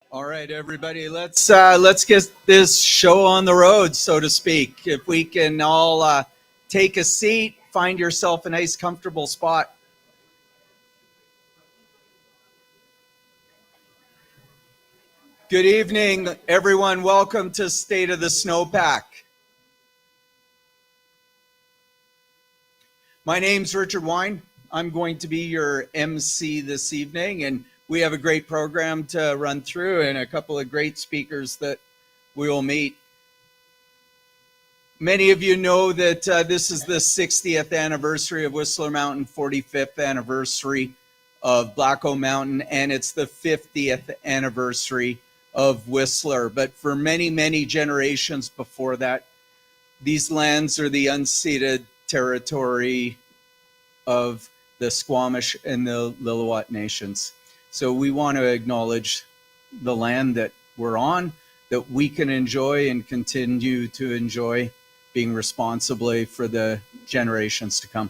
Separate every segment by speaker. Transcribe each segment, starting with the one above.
Speaker 1: All right, everybody, let's get this show on the road, so to speak. If we can all take a seat, find yourself a nice, comfortable spot. Good evening, everyone. Welcome to State of the Snowpack. My name's Richard Wine. I'm going to be your MC this evening, and we have a great program to run through and a couple of great speakers that we will meet. Many of you know that this is the 60th anniversary of Whistler Mountain, 45th anniversary of Blackcomb Mountain, and it's the 50th anniversary of Whistler. But for many, many generations before that, these lands are the unceded territory of the Squamish and the Lillooet nations. So we want to acknowledge the land that we're on, that we can enjoy and continue to enjoy, being responsibly for the generations to come.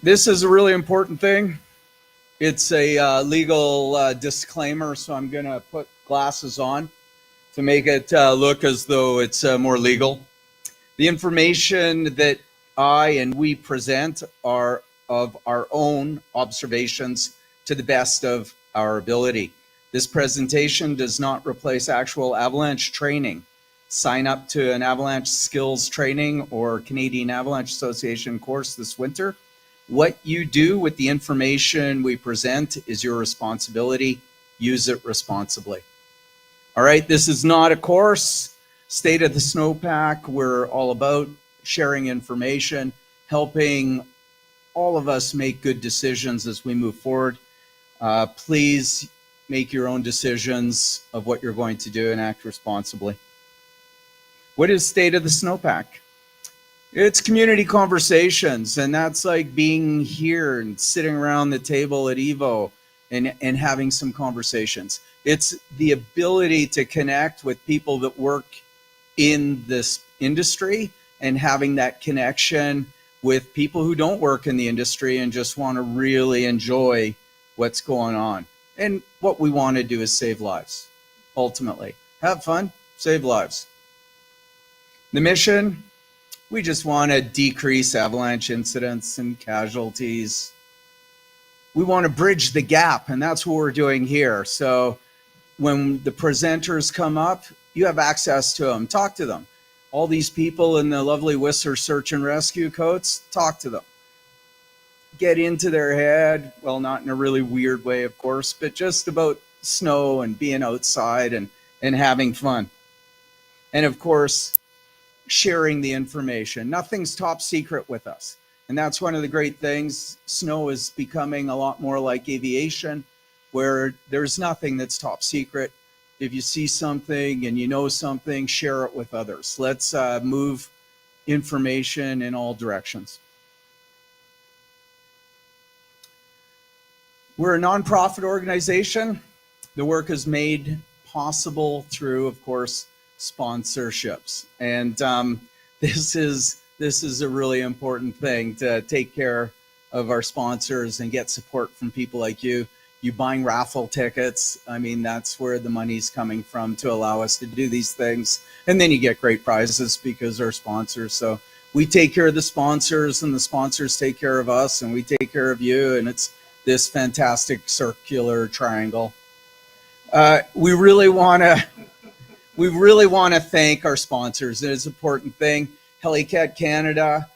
Speaker 1: This is a really important thing. It's a legal disclaimer, so I'm going to put glasses on to make it look as though it's more legal. The information that I and we present are of our own observations to the best of our ability. This presentation does not replace actual avalanche training. Sign up to an avalanche skills training or Canadian Avalanche Association course this winter. What you do with the information we present is your responsibility. Use it responsibly. All right, this is not a course. State of the Snowpack, we're all about sharing information, helping all of us make good decisions as we move forward. Please make your own decisions of what you're going to do and act responsibly. What is State of the Snowpack? It's community conversations, and that's like being here and sitting around the table at Evo and having some conversations. It's the ability to connect with people that work in this industry and having that connection with people who don't work in the industry and just want to really enjoy what's going on. And what we want to do is save lives, ultimately. Have fun, save lives. The mission, we just want to decrease avalanche incidents and casualties. We want to bridge the gap, and that's what we're doing here. So when the presenters come up, you have access to them. Talk to them. All these people in the lovely Whistler Search and Rescue coats, talk to them. Get into their head, well, not in a really weird way, of course, but just about snow and being outside and having fun. And of course, sharing the information. Nothing's top secret with us. And that's one of the great things. Snow is becoming a lot more like aviation, where there's nothing that's top secret. If you see something and you know something, share it with others. Let's move information in all directions. We're a nonprofit organization. The work is made possible through, of course, sponsorships. And this is a really important thing, to take care of our sponsors and get support from people like you. You buying raffle tickets, I mean, that's where the money's coming from to allow us to do these things. And then you get great prizes because they're sponsors. So we take care of the sponsors and the sponsors take care of us and we take care of you. And it's this fantastic circular triangle. We really want to thank our sponsors. It's an important thing. Helicat Canada,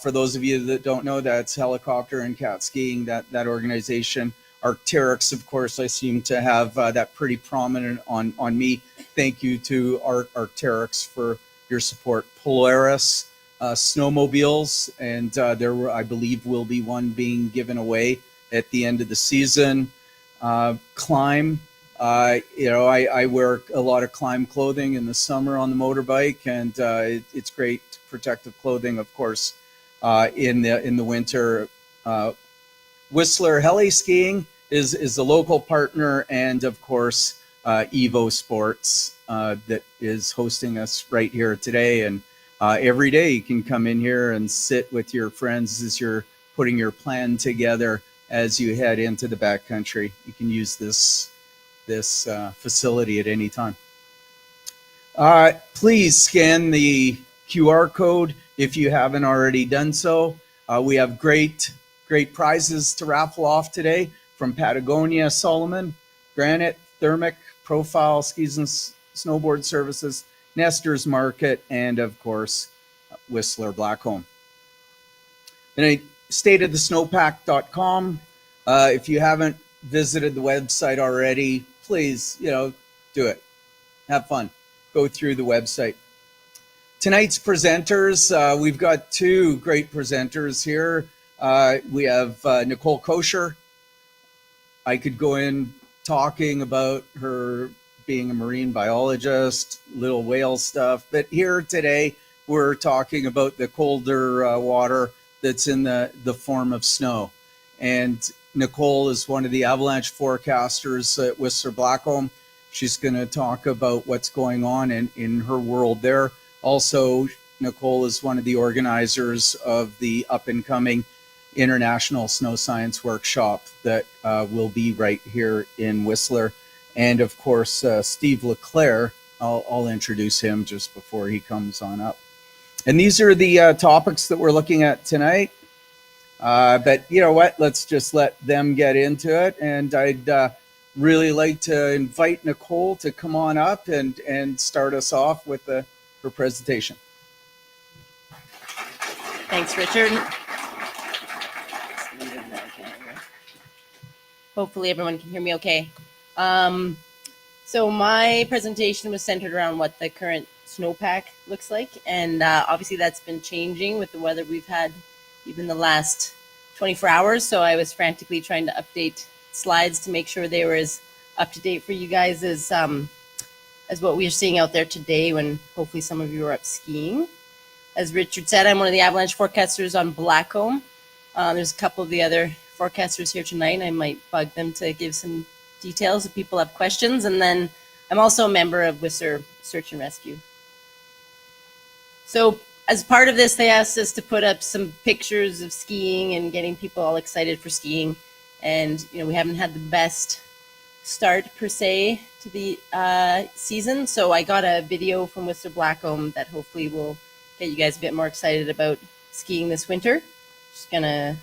Speaker 1: for those of you that don't know, that's helicopter and cat skiing, that organization. Arc'teryx, of course, I seem to have that pretty prominent on me. Thank you to Arc'teryx for your support. Polaris snowmobiles, and there I believe will be one being given away at the end of the season. Climb, I wear a lot of Climb clothing in the summer on the motorbike, and it's great protective clothing, of course, in the winter. Whistler Heli Skiing is a local partner, and of course Evo Sports that is hosting us right here today. And every day you can come in here and sit with your friends as you're putting your plan together as you head into the backcountry. You can use this facility at any time. Please scan the QR code if you haven't already done so. We have great prizes to raffle off today from Patagonia, Solomon, Granite, Thermic, Profile, Skis and Snowboard Services, Nestor's Market, and of course, Whistler Blackcomb. And I stated the snowpack.com. If you haven't visited the website already, please, do it. Have fun. Go through the website. Tonight's presenters, we've got two great presenters here. We have Nicole Koshure. I could go in talking about her being a marine biologist, little whale stuff, but here today we're talking about the colder water that's in the form of snow. And Nicole is one of the Avalanche Forecasters at Whistler Blackcomb. She's going to talk about what's going on in her world there. Also, Nicole is one of the organizers of the up-and-coming International Snow Science Workshop that will be right here in Whistler. And of course, Steve Leclair, I'll introduce him just before he comes on up. And these are the topics that we're looking at tonight. But you know what, let's just let them get into it. And I'd really like to invite Nicole to come on up and start us off with her presentation.
Speaker 2: Thanks, Richard. Hopefully everyone can hear me okay. So my presentation was centered around what the current snowpack looks like. And obviously that's been changing with the weather we've had even the last 24 hours. So I was frantically trying to update slides to make sure they were as up to date for you guys as what we are seeing out there today, when hopefully some of you are up skiing. As Richard said, I'm one of the Avalanche Forecasters on Blackcomb. There's a couple of the other forecasters here tonight. I might bug them to give some details if people have questions. And then I'm also a member of Whistler Search and Rescue. So as part of this, they asked us to put up some pictures of skiing and getting people all excited for skiing. And we haven't had the best start per se to the season. So I got a video from Whistler Blackcomb that hopefully will get you guys a bit more excited about skiing this winter. Just gonna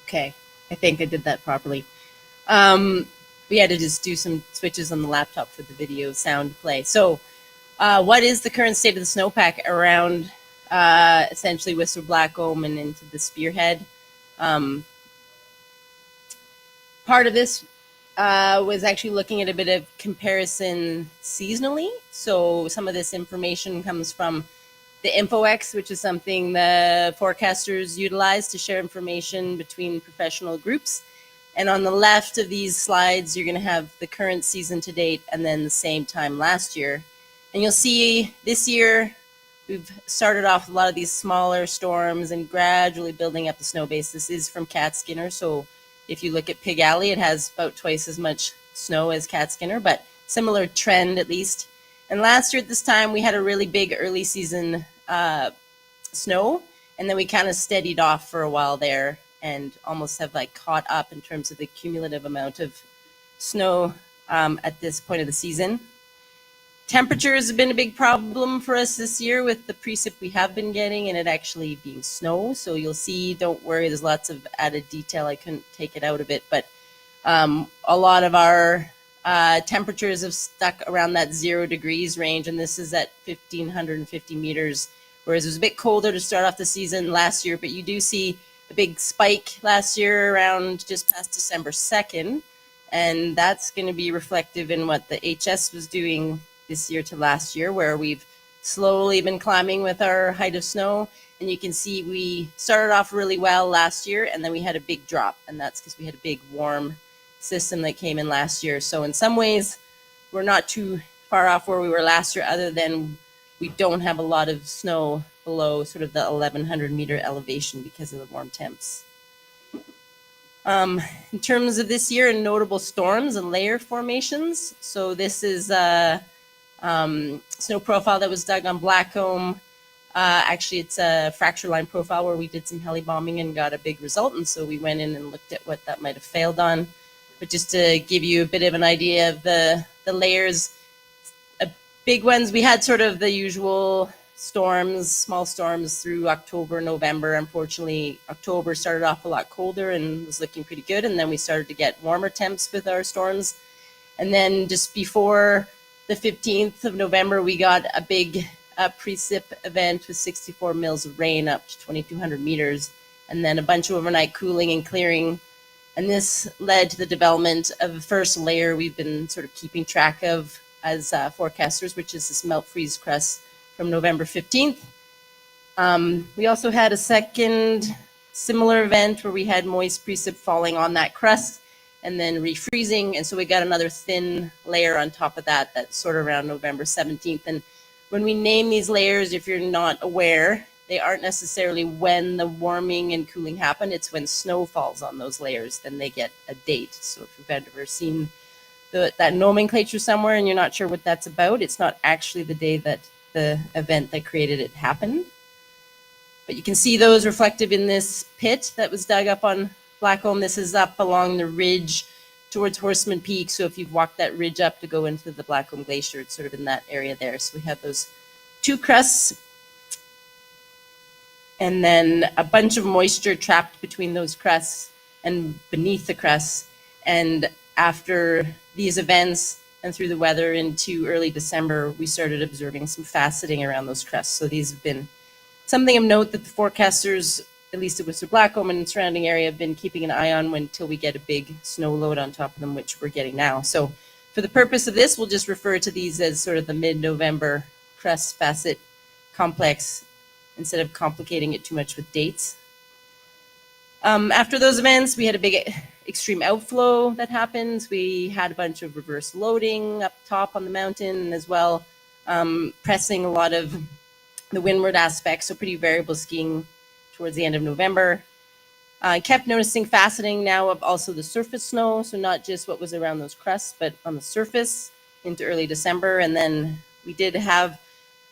Speaker 2: Okay, I think I did that properly. We had to just do some switches on the laptop for the video sound play. So what is the current state of the snowpack around essentially Whistler Blackcomb and into the Spearhead? Part of this was actually looking at a bit of comparison seasonally. So some of this information comes from the InfoX, which is something the forecasters utilize to share information between professional groups. And on the left of these slides, you're going to have the current season to date and then the same time last year. And you'll see this year, we've started off with a lot of these smaller storms and gradually building up the snow base. This is from Cat Skinner, so If you look at Pig Alley, it has about twice as much snow as Catskinner, but similar trend at least. And last year at this time, we had a really big early season snow, and then we kind of steadied off for a while there and almost have like caught up in terms of the cumulative amount of snow at this point of the season. Temperatures have been a big problem for us this year with the precip we have been getting and it actually being snow. So you'll see, don't worry, there's lots of added detail. I couldn't take it out of it, but a lot of our temperatures have stuck around that 0 degrees range, and this is at 1,550 meters, whereas it was a bit colder to start off the season last year, but you do see a big spike last year around just past December 2nd, and that's going to be reflective in what the HS was doing this year to last year, where we've slowly been climbing with our height of snow. And you can see we started off really well last year, and then we had a big drop, and that's because we had a big warm system that came in last year. So in some ways, we're not too far off where we were last year, other than we don't have a lot of snow below sort of the 1,100 meter elevation because of the warm temps. In terms of this year and notable storms and layer formations, so this is a snow profile that was dug on Blackcomb. Actually, it's a fracture line profile where we did some heli bombing and got a big result, and so we went in and looked at what that might have failed on. But just to give you a bit of an idea of the layers, big ones, we had sort of the usual storms, small storms through October, November. Unfortunately, October started off a lot colder and was looking pretty good, and then we started to get warmer temps with our storms. And then just before the 15th of November, we got a big precip event with 64 mils of rain up to 2,200 meters, and then a bunch of overnight cooling and clearing. And this led to the development of the first layer we've been sort of keeping track of as forecasters, which is this melt freeze crust from November 15th. We also had a second similar event where we had moist precip falling on that crust and then refreezing. And so we got another thin layer on top of that, that's sort of around November 17th. And when we name these layers, if you're not aware, they aren't necessarily when the warming and cooling happen. It's when snow falls on those layers, then they get a date. So if you've ever seen that nomenclature somewhere and you're not sure what that's about, it's not actually the day that the event that created it happened. But you can see those reflective in this pit that was dug up on Blackcomb. This is up along the ridge towards Horseman Peak. So if you've walked that ridge up to go into the Blackcomb Glacier, it's sort of in that area there. So we have those two crusts and then a bunch of moisture trapped between those crusts and beneath the crusts. And after these events and through the weather into early December, we started observing some faceting around those crusts. So these have been something of note that the forecasters, at least at Whistler Blackcomb and surrounding area, have been keeping an eye on until we get a big snow load on top of them, which we're getting now. So for the purpose of this, we'll just refer to these as sort of the mid-November crust facet complex instead of complicating it too much with dates. After those events, we had a big extreme outflow that happened. We had a bunch of reverse loading up top on the mountain as well, pressing a lot of the windward aspects, so pretty variable skiing towards the end of November. I kept noticing faceting now of also the surface snow, so not just what was around those crusts, but on the surface into early December. And then we did have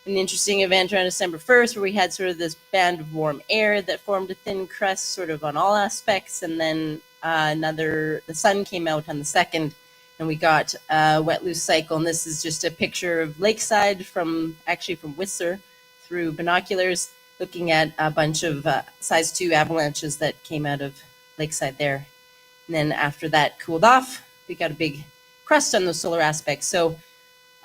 Speaker 2: an interesting event around December 1st where we had sort of this band of warm air that formed a thin crust sort of on all aspects. And then the sun came out on the 2nd and we got a wet loose cycle. And this is just a picture of Lakeside from Whistler through binoculars, looking at a bunch of size 2 avalanches that came out of Lakeside there. And then after that cooled off, we got a big crust on those solar aspects. So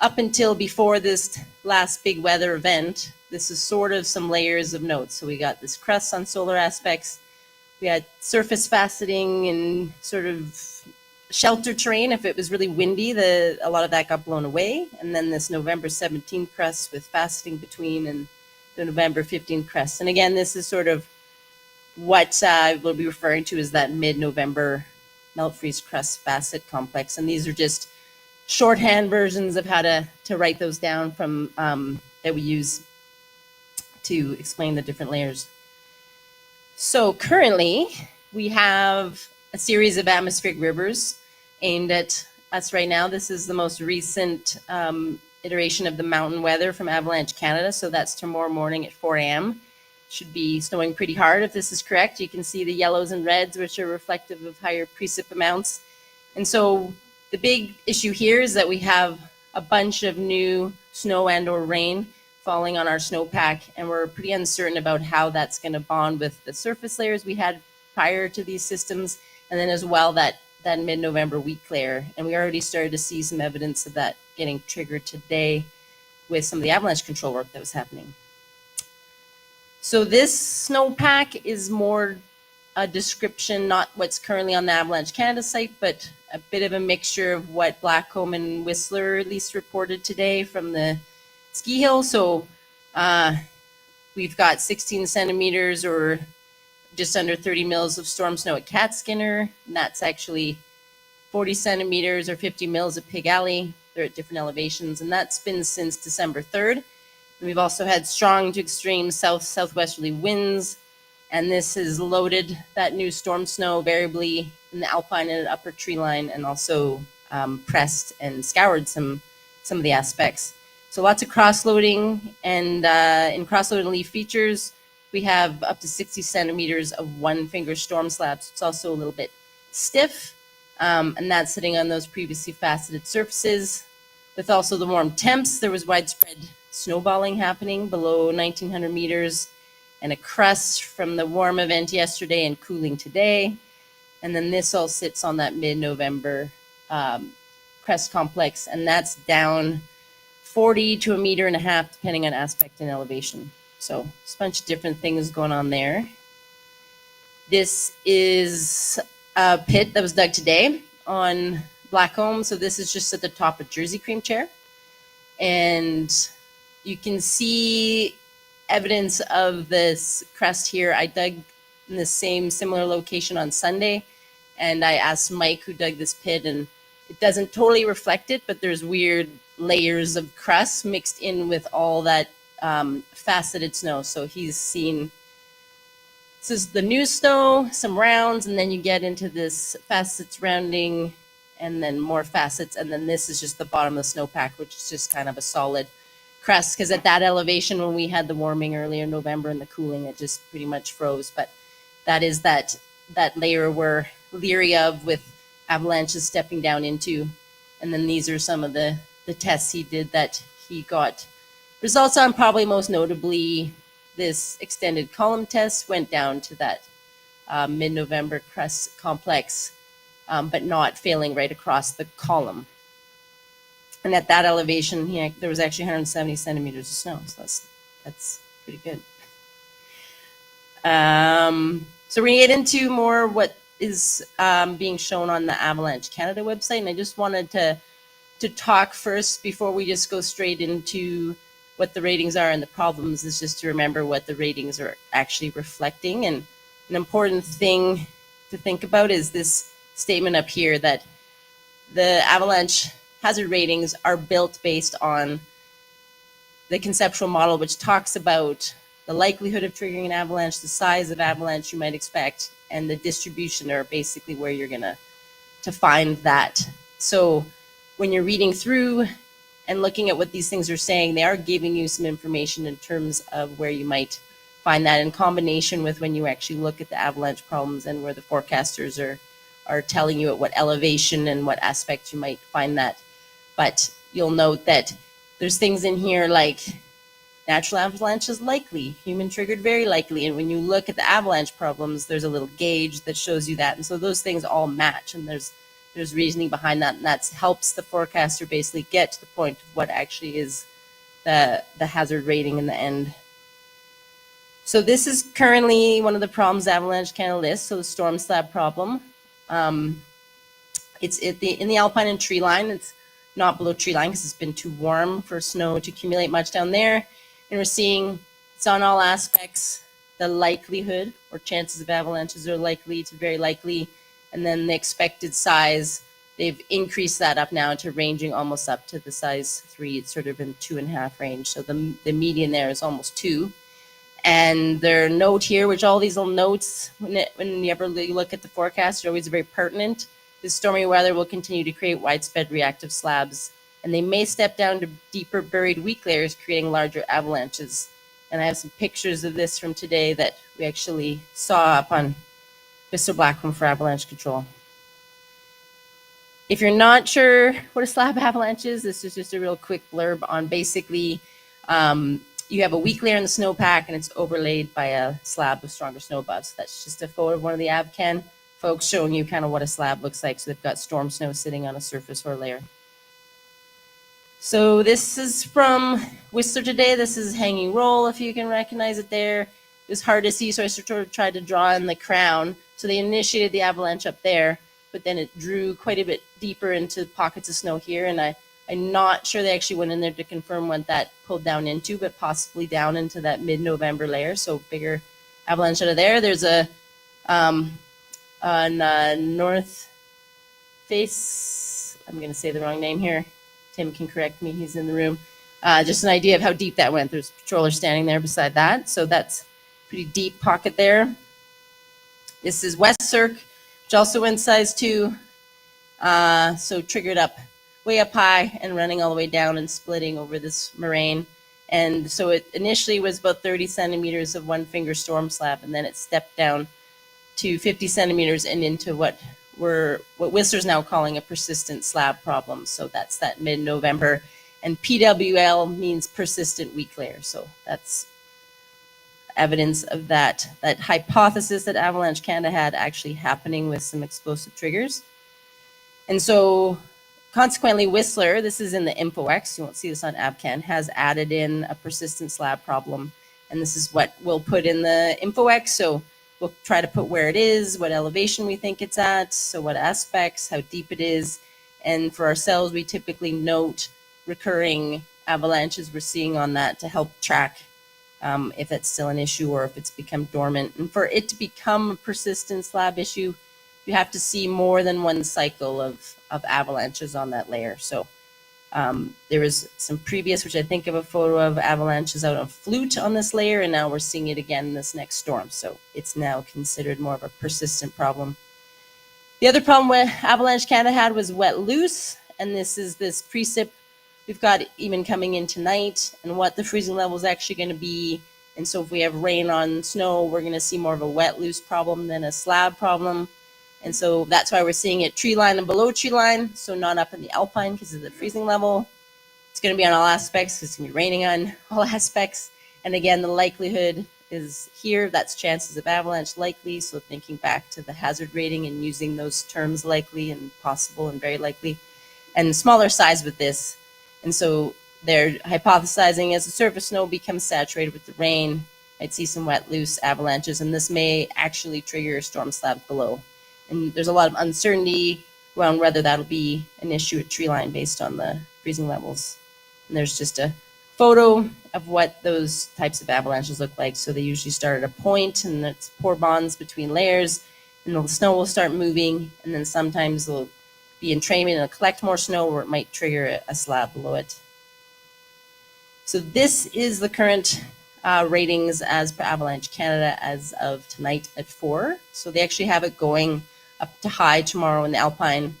Speaker 2: up until before this last big weather event, this is sort of some layers of note. So we got this crust on solar aspects. We had surface faceting and sort of shelter terrain. If it was really windy, a lot of that got blown away. And then this November 17th crust with faceting between and the November 15th crest. And again, this is sort of what we'll be referring to as that mid-November melt freeze crust facet complex. And these are just shorthand versions of how to write those down from that we use to explain the different layers. So currently we have a series of atmospheric rivers aimed at us right now. This is the most recent iteration of the mountain weather from Avalanche Canada. So that's tomorrow morning at 4 a.m. Should be snowing pretty hard if this is correct. You can see the yellows and reds, which are reflective of higher precip amounts. And so the big issue here is that we have a bunch of new snow and or rain falling on our snowpack, and we're pretty uncertain about how that's going to bond with the surface layers we had prior to these systems, and then as well that mid-November wheat clear. And we already started to see some evidence of that getting triggered today with some of the avalanche control work that was happening. So this snowpack is more a description, not what's currently on the Avalanche Canada site, but a bit of a mixture of what Blackcomb and Whistler at least reported today from the ski hill. So we've got 16 centimeters or just under 30 mils of storm snow at Cat Skinner, and that's actually 40 centimeters or 50 mils at Pig Alley. They're at different elevations, and that's been since December 3rd. And we've also had strong to extreme southwesterly winds, and this has loaded that new storm snow variably in the alpine and upper tree line, and also pressed and scoured some of the aspects. So lots of cross-loading, and in cross-loading leaf features, we have up to 60 centimeters of one-finger storm slabs. It's also a little bit stiff, and that's sitting on those previously faceted surfaces. With also the warm temps, there was widespread snowballing happening below 1,900 meters, and a crust from the warm event yesterday and cooling today. And then this all sits on that mid-November crest complex, and that's down 40 to 1.5 meters, depending on aspect and elevation. So it's a bunch of different things going on there. This is a pit that was dug today on Blackcomb. So this is just at the top of Jersey Cream Chair. And you can see evidence of this crest here. I dug in the same similar location on Sunday, and I asked Mike, who dug this pit, and it doesn't totally reflect it, but there's weird layers of crust mixed in with all that faceted snow. So he's seen, this is the new snow, some rounds, and then you get into this facets rounding, and then more facets, and then this is just the bottom of the snowpack, which is just kind of a solid crust, because at that elevation, when we had the warming earlier in November and the cooling, it just pretty much froze. But that is that layer we're leery of with avalanches stepping down into. And then these are some of the tests he did that he got results on. Probably most notably, this extended column test went down to that mid-November crust complex, but not failing right across the column. And at that elevation, there was actually 170 centimeters of snow. So that's pretty good. So we're gonna get into more what is being shown on the Avalanche Canada website. And I just wanted to talk first, before we just go straight into what the ratings are and the problems, is just to remember what the ratings are actually reflecting. And an important thing to think about is this statement up here, that the avalanche hazard ratings are built based on the conceptual model, which talks about the likelihood of triggering an avalanche, the size of avalanche you might expect, and the distribution are basically where you're gonna to find that. So when you're reading through and looking at what these things are saying, they are giving you some information in terms of where you might find that, in combination with when you actually look at the avalanche problems and where the forecasters are telling you at what elevation and what aspect you might find that. But you'll note that there's things in here like natural avalanche is likely, human triggered very likely. And when you look at the avalanche problems, there's a little gauge that shows you that. And so those things all match, and there's reasoning behind that. And that helps the forecaster basically get to the point of what actually is the hazard rating in the end. So this is currently one of the problems Avalanche Canada lists. So the storm slab problem. It's in the alpine and tree line. It's not below tree line because it's been too warm for snow to accumulate much down there. And we're seeing it's on all aspects, the likelihood or chances of avalanches are likely to very likely. And then the expected size, they've increased that up now to ranging almost up to the size 3. It's sort of in 2.5 range. So the median there is almost 2. And their note here, which all these little notes, when you ever look at the forecast, are always very pertinent. This stormy weather will continue to create widespread reactive slabs, and they may step down to deeper buried weak layers, creating larger avalanches. And I have some pictures of this from today that we actually saw up on Whistler Blackcomb for avalanche control. If you're not sure what a slab avalanche is, this is just a real quick blurb on basically you have a weak layer in the snowpack and it's overlaid by a slab of stronger snow above. So that's just a photo of one of the AvCan folks showing you kind of what a slab looks like. So they've got storm snow sitting on a surface or layer. So this is from Whistler today. This is Hanging Roll, if you can recognize it there. It was hard to see, so I sort of tried to draw in the crown. So they initiated the avalanche up there, but then it drew quite a bit deeper into pockets of snow here. And I'm not sure they actually went in there to confirm what that pulled down into, but possibly down into that mid-November layer. So bigger avalanche out of there. There's a north face, I'm going to say the wrong name here. Tim can correct me, he's in the room. Just an idea of how deep that went. There's a patroller standing there beside that. So that's a pretty deep pocket there. This is West Circ, which also went size 2. So triggered up way up high and running all the way down and splitting over this moraine. And so it initially was about 30 centimeters of one finger storm slab, and then it stepped down to 50 centimeters and into what Whistler's now calling a persistent slab problem. So that's that mid-November. And PWL means persistent weak layer. So that's evidence of that hypothesis that Avalanche Canada had actually happening with some explosive triggers. And so consequently, Whistler, this is in the InfoX, you won't see this on AvCan, has added in a persistent slab problem. And this is what we'll put in the InfoX. So we'll try to put where it is, what elevation we think it's at, so what aspects, how deep it is. And for ourselves, we typically note recurring avalanches we're seeing on that to help track if that's still an issue or if it's become dormant. And for it to become a persistent slab issue, you have to see more than one cycle of avalanches on that layer. So there was some previous, which I think of a photo of avalanches out on Flute on this layer, and now we're seeing it again in this next storm. So it's now considered more of a persistent problem. The other problem Avalanche Canada had was wet loose, and this is this precip we've got even coming in tonight, and what the freezing level is actually going to be. And so if we have rain on snow, we're going to see more of a wet loose problem than a slab problem. And so that's why we're seeing it tree line and below tree line, so not up in the alpine because of the freezing level. It's going to be on all aspects because it's going to be raining on all aspects. And again, the likelihood is here. That's chances of avalanche likely. So thinking back to the hazard rating and using those terms likely and possible and very likely. And smaller size with this. And so they're hypothesizing as the surface snow becomes saturated with the rain, I'd see some wet loose avalanches, and this may actually trigger storm slabs below. And there's a lot of uncertainty around whether that'll be an issue at tree line based on the freezing levels. And there's just a photo of what those types of avalanches look like. So they usually start at a point, and it's pore bonds between layers, and the snow will start moving, and then sometimes they'll be entrainment and it'll collect more snow, or it might trigger a slab below it. So this is the current ratings as per Avalanche Canada as of tonight at 4. So they actually have it going up to high tomorrow in the Alpine,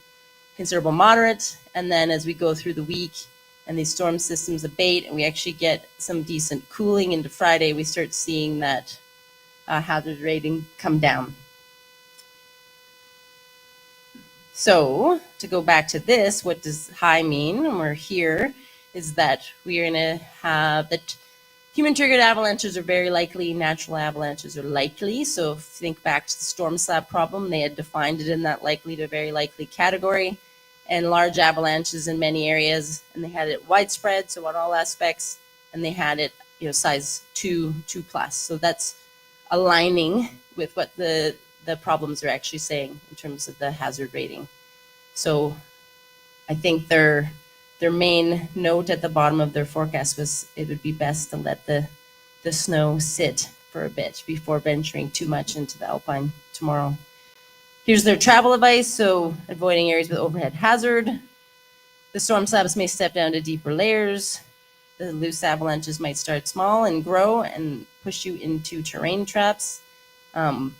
Speaker 2: considerable moderate. And then as we go through the week and these storm systems abate and we actually get some decent cooling into Friday, we start seeing that hazard rating come down. So to go back to this, what does high mean? And we're here is that we are going to have that human-triggered avalanches are very likely, natural avalanches are likely. So if you think back to the storm slab problem, they had defined it in that likely to very likely category, and large avalanches in many areas, and they had it widespread, so on all aspects, and they had it, size 2 plus. So that's aligning with what the problems are actually saying in terms of the hazard rating. So I think their main note at the bottom of their forecast was it would be best to let the snow sit for a bit before venturing too much into the alpine tomorrow. Here's their travel advice. So avoiding areas with overhead hazard. The storm slabs may step down to deeper layers. The loose avalanches might start small and grow and push you into terrain traps, and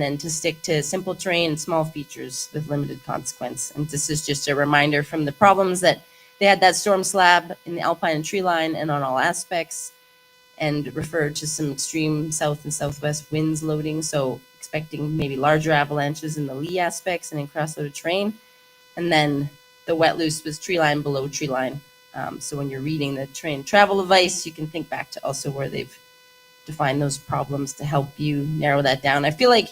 Speaker 2: then to stick to simple terrain and small features with limited consequence. And this is just a reminder from the problems that they had that storm slab in the alpine and tree line and on all aspects, and referred to some extreme south and southwest winds loading. So expecting maybe larger avalanches in the lee aspects and in cross-loaded terrain. And then the wet loose was tree line below tree line. So when you're reading the terrain travel advice, you can think back to also where they've defined those problems to help you narrow that down. I feel like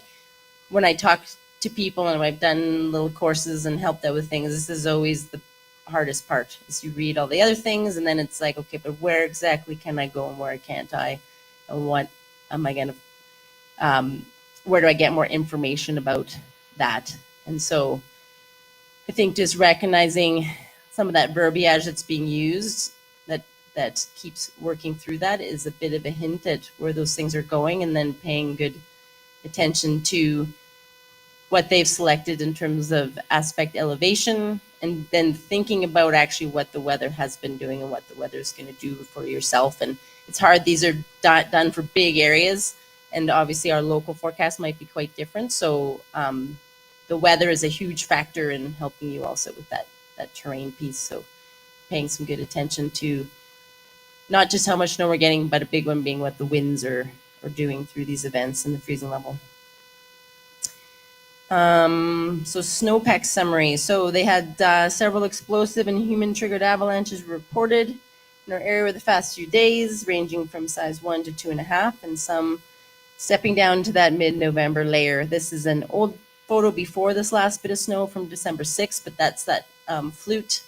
Speaker 2: when I talk to people and I've done little courses and helped out with things, this is always the hardest part, is you read all the other things and then it's like, okay, but where exactly can I go and where can't I? And what am I going to, where do I get more information about that? And so I think just recognizing some of that verbiage that's being used that keeps working through that is a bit of a hint at where those things are going, and then paying good attention to what they've selected in terms of aspect elevation, and then thinking about actually what the weather has been doing and what the weather is going to do for yourself. And it's hard. These are done for big areas, and obviously our local forecast might be quite different. So the weather is a huge factor in helping you also with that terrain piece. So paying some good attention to not just how much snow we're getting, but a big one being what the winds are doing through these events and the freezing level. So snowpack summary. So they had several explosive and human triggered avalanches reported in our area over the past few days, ranging from size 1 to 2.5, and some stepping down to that mid-November layer. This is an old photo before this last bit of snow from December 6th, but that's that flute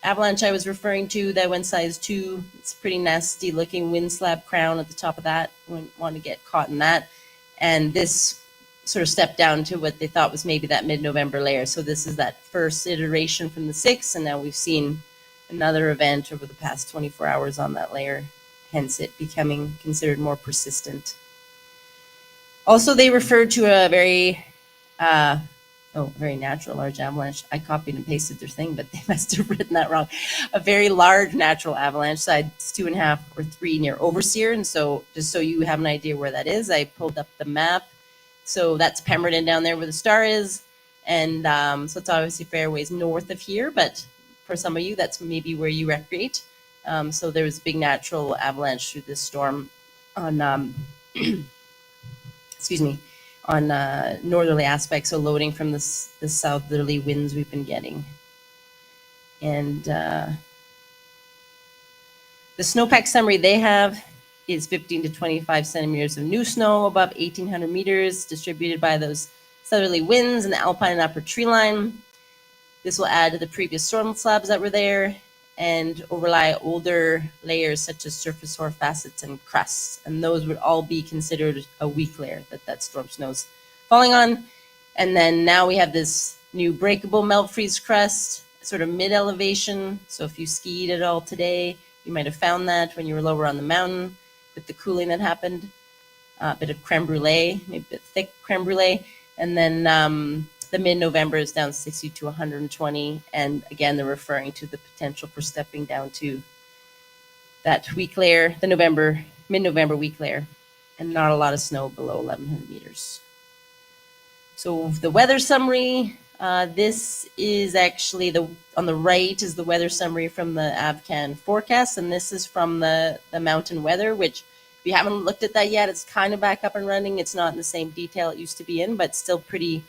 Speaker 2: avalanche I was referring to that went size 2. It's a pretty nasty looking wind slab crown at the top of that. Wouldn't want to get caught in that. And this sort of stepped down to what they thought was maybe that mid-November layer. So this is that first iteration from the 6th, and now we've seen another event over the past 24 hours on that layer, hence it becoming considered more persistent. Also, they referred to a very natural large avalanche. I copied and pasted their thing, but they must have written that wrong. A very large natural avalanche, size 2.5 or 3 near Overseer. And so just so you have an idea where that is, I pulled up the map. So that's Pemberton down there where the star is. And so it's obviously fair ways north of here, but for some of you, that's maybe where you recreate. So there was a big natural avalanche through this storm on, excuse me, on northerly aspects, so loading from the southerly winds we've been getting. And the snowpack summary they have is 15 to 25 centimeters of new snow above 1,800 meters, distributed by those southerly winds and the alpine and upper tree line. This will add to the previous storm slabs that were there and overlay older layers such as surface hoar facets and crusts. And those would all be considered a weak layer that storm snow's falling on. And then now we have this new breakable melt freeze crust, sort of mid-elevation. So if you skied at all today, you might have found that when you were lower on the mountain with the cooling that happened. A bit of creme brulee, maybe a bit thick creme brulee. And then the mid-November is down 60 to 120. And again, they're referring to the potential for stepping down to that weak layer, the mid-November weak layer, and not a lot of snow below 1,100 meters. So the weather summary, this is actually on the right is the weather summary from the Avcan forecast. And this is from the mountain weather, which if you haven't looked at that yet, it's kind of back up and running. It's not in the same detail it used to be in, but still pretty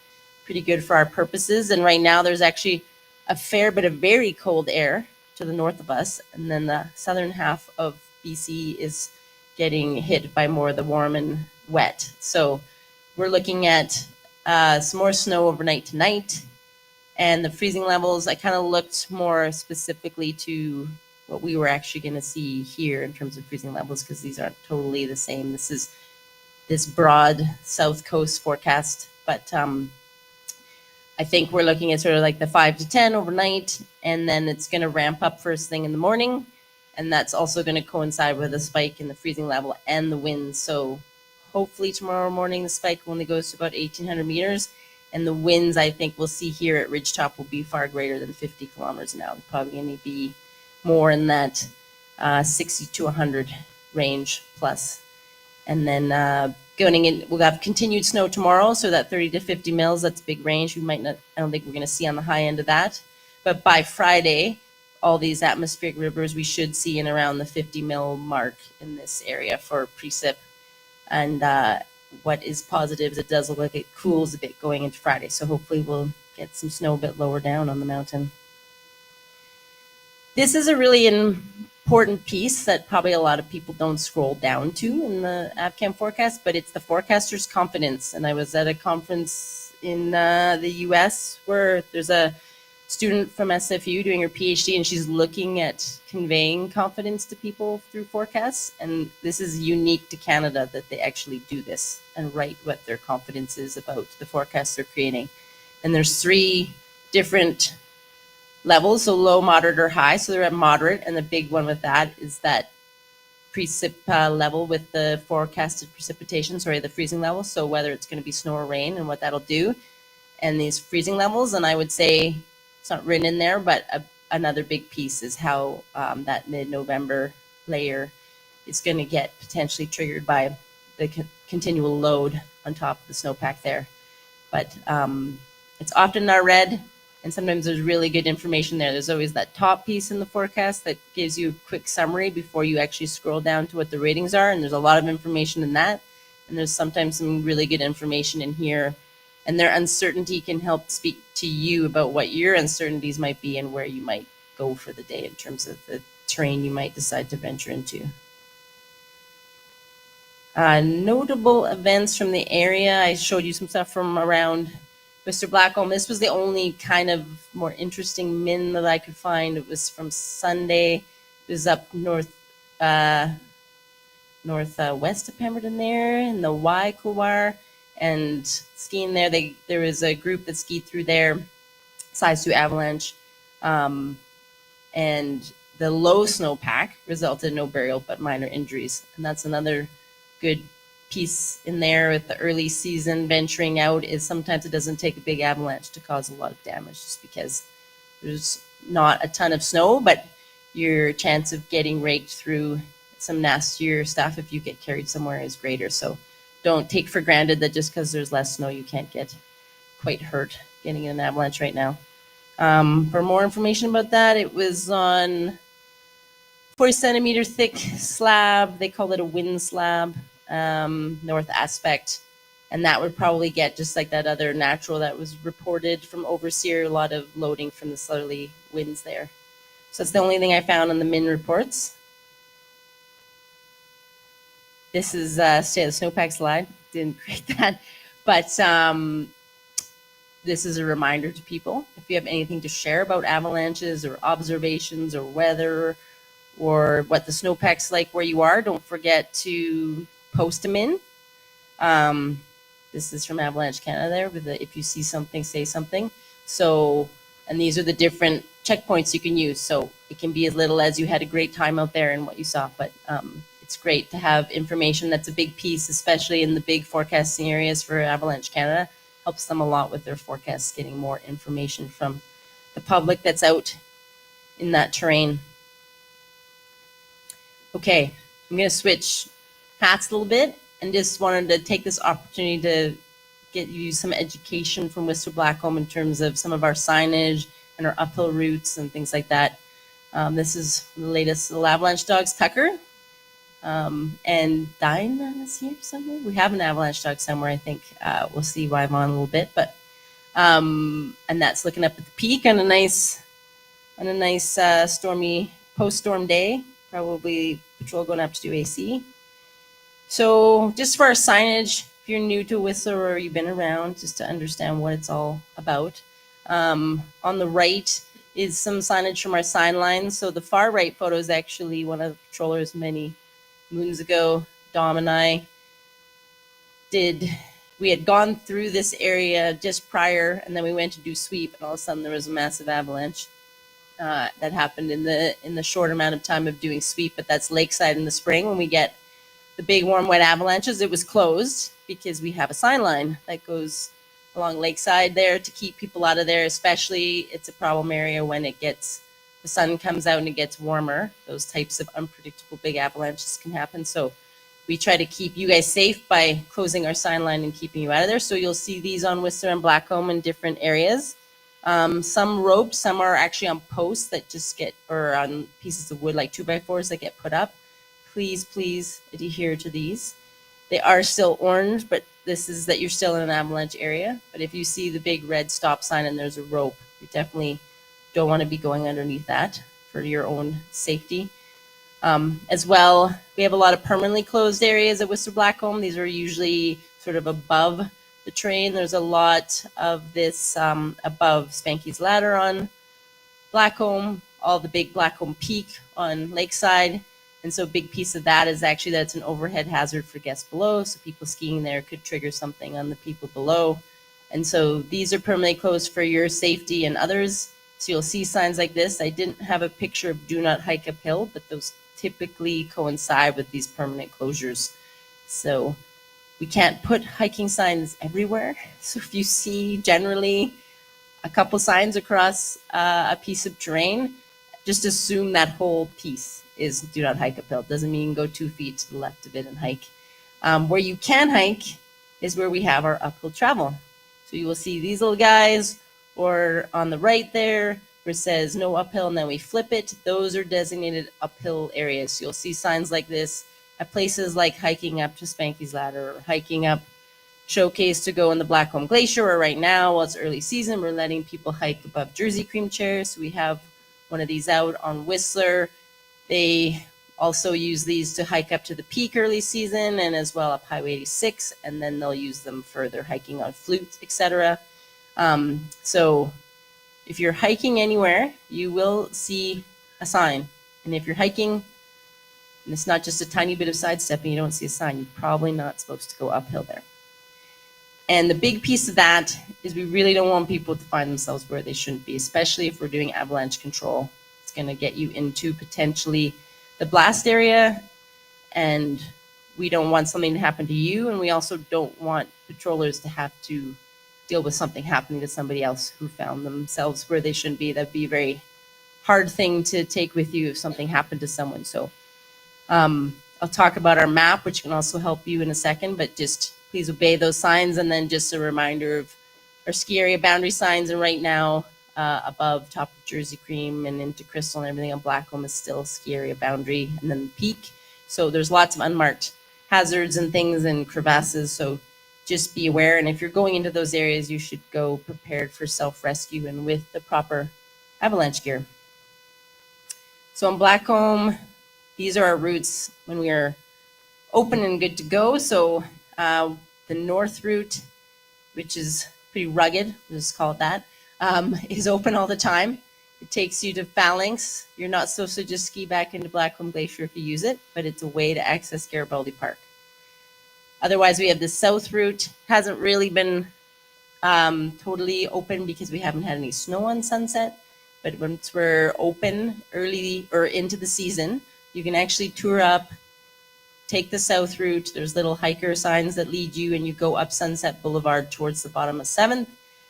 Speaker 2: good for our purposes. And right now there's actually a fair bit of very cold air to the north of us. And then the southern half of BC is getting hit by more of the warm and wet. So we're looking at some more snow overnight tonight. And the freezing levels, I kind of looked more specifically to what we were actually going to see here in terms of freezing levels, because these aren't totally the same. This is this broad South Coast forecast, but I think we're looking at sort of like the 5 to 10 overnight, and then it's going to ramp up first thing in the morning. And that's also going to coincide with a spike in the freezing level and the winds. So hopefully tomorrow morning, the spike only goes to about 1,800 meters. And the winds I think we'll see here at Ridgetop will be far greater than 50 kilometers an hour. They're probably going to be more in that 60 to 100 range plus. And then going in, we'll have continued snow tomorrow, so that 30 to 50 mils, that's a big range. We might not, I don't think we're going to see on the high end of that. But by Friday, all these atmospheric rivers, we should see in around the 50 mil mark in this area for precip. And what is positive is it does look like it cools a bit going into Friday. So hopefully we'll get some snow a bit lower down on the mountain. This is a really important piece that probably a lot of people don't scroll down to in the AvCam forecast, but it's the forecaster's confidence. And I was at a conference in the US where there's a student from SFU doing her PhD, and she's looking at conveying confidence to people through forecasts. And this is unique to Canada that they actually do this and write what their confidence is about the forecasts they're creating. And there's 3 different levels, so low, moderate, or high. So they're at moderate, and the big one with that is that precip level with the forecasted precipitation, the freezing level. So whether it's going to be snow or rain and what that'll do, and these freezing levels. And I would say it's not written in there, but another big piece is how that mid-November layer is going to get potentially triggered by the continual load on top of the snowpack there. But it's often not read, and sometimes there's really good information there. There's always that top piece in the forecast that gives you a quick summary before you actually scroll down to what the ratings are, and there's a lot of information in that. And there's sometimes some really good information in here, and their uncertainty can help speak to you about what your uncertainties might be and where you might go for the day in terms of the terrain you might decide to venture into. Notable events from the area. I showed you some stuff from around Whistler Blackcomb. This was the only kind of more interesting min that I could find. It was from Sunday. It was up northwest of Pemberton there in the Y couloir, and skiing there. There was a group that skied through there, size 2 avalanche, and the low snowpack resulted in no burial but minor injuries. And that's another good piece in there with the early season venturing out, is sometimes it doesn't take a big avalanche to cause a lot of damage, just because there's not a ton of snow, but your chance of getting raked through some nastier stuff if you get carried somewhere is greater. So don't take for granted that just because there's less snow you can't get quite hurt getting in an avalanche right now. For more information about that, it was on 40 centimeter thick slab. They call it a wind slab, north aspect. And that would probably get just like that other natural that was reported from overseer, a lot of loading from the southerly winds there. So that's the only thing I found on the min reports. This is State of the Snowpack slide. Didn't create that. But this is a reminder to people. If you have anything to share about avalanches or observations or weather or what the snowpack's like where you are, don't forget to post them in. This is from Avalanche Canada there with the, if you see something, say something. So, and these are the different checkpoints you can use. So it can be as little as you had a great time out there and what you saw, but it's great to have information. That's a big piece, especially in the big forecasting areas for Avalanche Canada. Helps them a lot with their forecasts, getting more information from the public that's out in that terrain. Okay, I'm going to switch hats a little bit and just wanted to take this opportunity to get you some education from Whistler Blackcomb in terms of some of our signage and our uphill routes and things like that. This is the latest little avalanche dogs, Tucker. And Dinah is here somewhere. We have an avalanche dog somewhere, I think. We'll see Yvonne a little bit, but and that's looking up at the peak on a nice stormy post-storm day. Probably patrol going up to do AC. So just for our signage, if you're new to Whistler or you've been around, just to understand what it's all about. On the right is some signage from our sign lines. So the far right photo is actually one of the patrollers many moons ago. Dom and I we had gone through this area just prior, and then we went to do sweep, and all of a sudden there was a massive avalanche that happened in the short amount of time of doing sweep. But that's lakeside in the spring when we get the big warm wet avalanches. It was closed because we have a sign line that goes along lakeside there to keep people out of there, especially it's a problem area when it gets the sun comes out and it gets warmer, those types of unpredictable big avalanches can happen. So we try to keep you guys safe by closing our sign line and keeping you out of there. So you'll see these on Whistler and Blackcomb in different areas. Some roped, some are actually on posts that just get, or on pieces of wood like 2x4s that get put up. Please adhere to these. They are still orange, but this is that you're still in an avalanche area. But if you see the big red stop sign and there's a rope, you definitely don't want to be going underneath that for your own safety. As well, we have a lot of permanently closed areas at Whistler Blackcomb. These are usually sort of above the terrain. There's a lot of this above Spanky's Ladder on Blackcomb, all the big Blackcomb Peak on Lakeside. And so a big piece of that is actually that's an overhead hazard for guests below. So people skiing there could trigger something on the people below. And so these are permanently closed for your safety and others. So you'll see signs like this. I didn't have a picture of do not hike uphill, but those typically coincide with these permanent closures. So we can't put hiking signs everywhere. So if you see generally a couple signs across a piece of terrain, just assume that whole piece is do not hike uphill. Doesn't mean go 2 feet to the left of it and hike. Where you can hike is where we have our uphill travel. So you will see these little guys, or on the right there where it says no uphill and then we flip it. Those are designated uphill areas. So you'll see signs like this at places like hiking up to Spanky's Ladder or hiking up Showcase to go in the Blackcomb Glacier, or right now, while it's early season, we're letting people hike above Jersey Cream Chairs. So we have one of these out on Whistler. They also use these to hike up to the peak early season and as well up Highway 86, and then they'll use them for their hiking on Flute, etc. So if you're hiking anywhere, you will see a sign. And if you're hiking, and it's not just a tiny bit of sidestepping, you don't see a sign, you're probably not supposed to go uphill there. And the big piece of that is we really don't want people to find themselves where they shouldn't be, especially if we're doing avalanche control. It's going to get you into potentially the blast area, and we don't want something to happen to you, and we also don't want patrollers to have to deal with something happening to somebody else who found themselves where they shouldn't be. That'd be a very hard thing to take with you if something happened to someone. So I'll talk about our map, which can also help you in a second, but just please obey those signs. And then just a reminder of our ski area boundary signs. And right now, above top of Jersey Cream and into Crystal and everything on Blackcomb is still ski area boundary, and then the peak. So there's lots of unmarked hazards and things and crevasses. So just be aware. And if you're going into those areas, you should go prepared for self-rescue and with the proper avalanche gear. So on Blackcomb, these are our routes when we are open and good to go. So the north route, which is pretty rugged, we'll just call it that, is open all the time. It takes you to Phalanx. You're not supposed to just ski back into Blackcomb Glacier if you use it, but it's a way to access Garibaldi Park. Otherwise, we have the south route. Hasn't really been totally open because we haven't had any snow on Sunset. But once we're open early or into the season, you can actually tour up, take the south route. There's little hiker signs that lead you, and you go up Sunset Boulevard towards the bottom of 7th,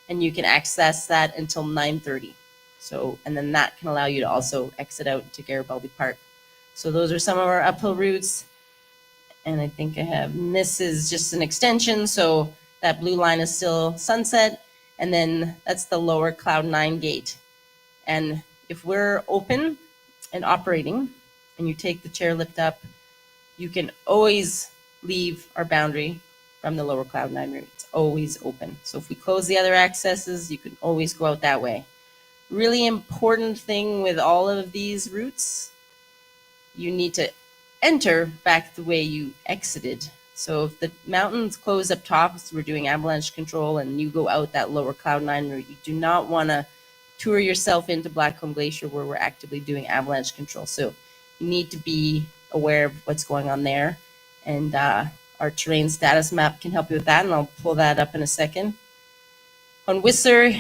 Speaker 2: and you can access that until 9:30. So, and then that can allow you to also exit out to Garibaldi Park. So those are some of our uphill routes. And I think I have, and this is just an extension. So that blue line is still Sunset, and then that's the lower Cloud 9 gate. And if we're open and operating and you take the chairlift up, you can always leave our boundary from the lower Cloud 9 route. It's always open. So if we close the other accesses, you can always go out that way. Really important thing with all of these routes, you need to enter back the way you exited. So if the mountains close up top, so we're doing avalanche control, and you go out that lower Cloud 9 route, you do not want to tour yourself into Blackcomb Glacier where we're actively doing avalanche control. So you need to be aware of what's going on there. And our terrain status map can help you with that, and I'll pull that up in a second. On Whistler,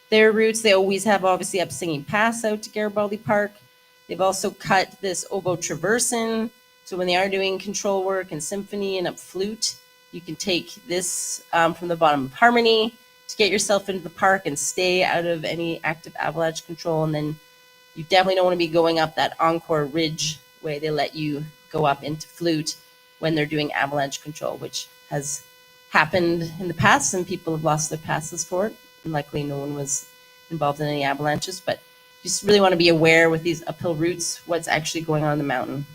Speaker 2: their routes, they always have obviously up Singing Pass out to Garibaldi Park. They've also cut this Oboe Traverse in. So when they are doing control work and symphony and up Flute, you can take this from the bottom of Harmony to get yourself into the park and stay out of any active avalanche control. And then You definitely don't want to be going up that Encore Ridge way they let you go up into Flute when they're doing avalanche control, which has happened in the past, and people have lost their passes for it. And luckily, no one was involved in any avalanches, but you just really want to be aware with these uphill routes what's actually going on in the mountain.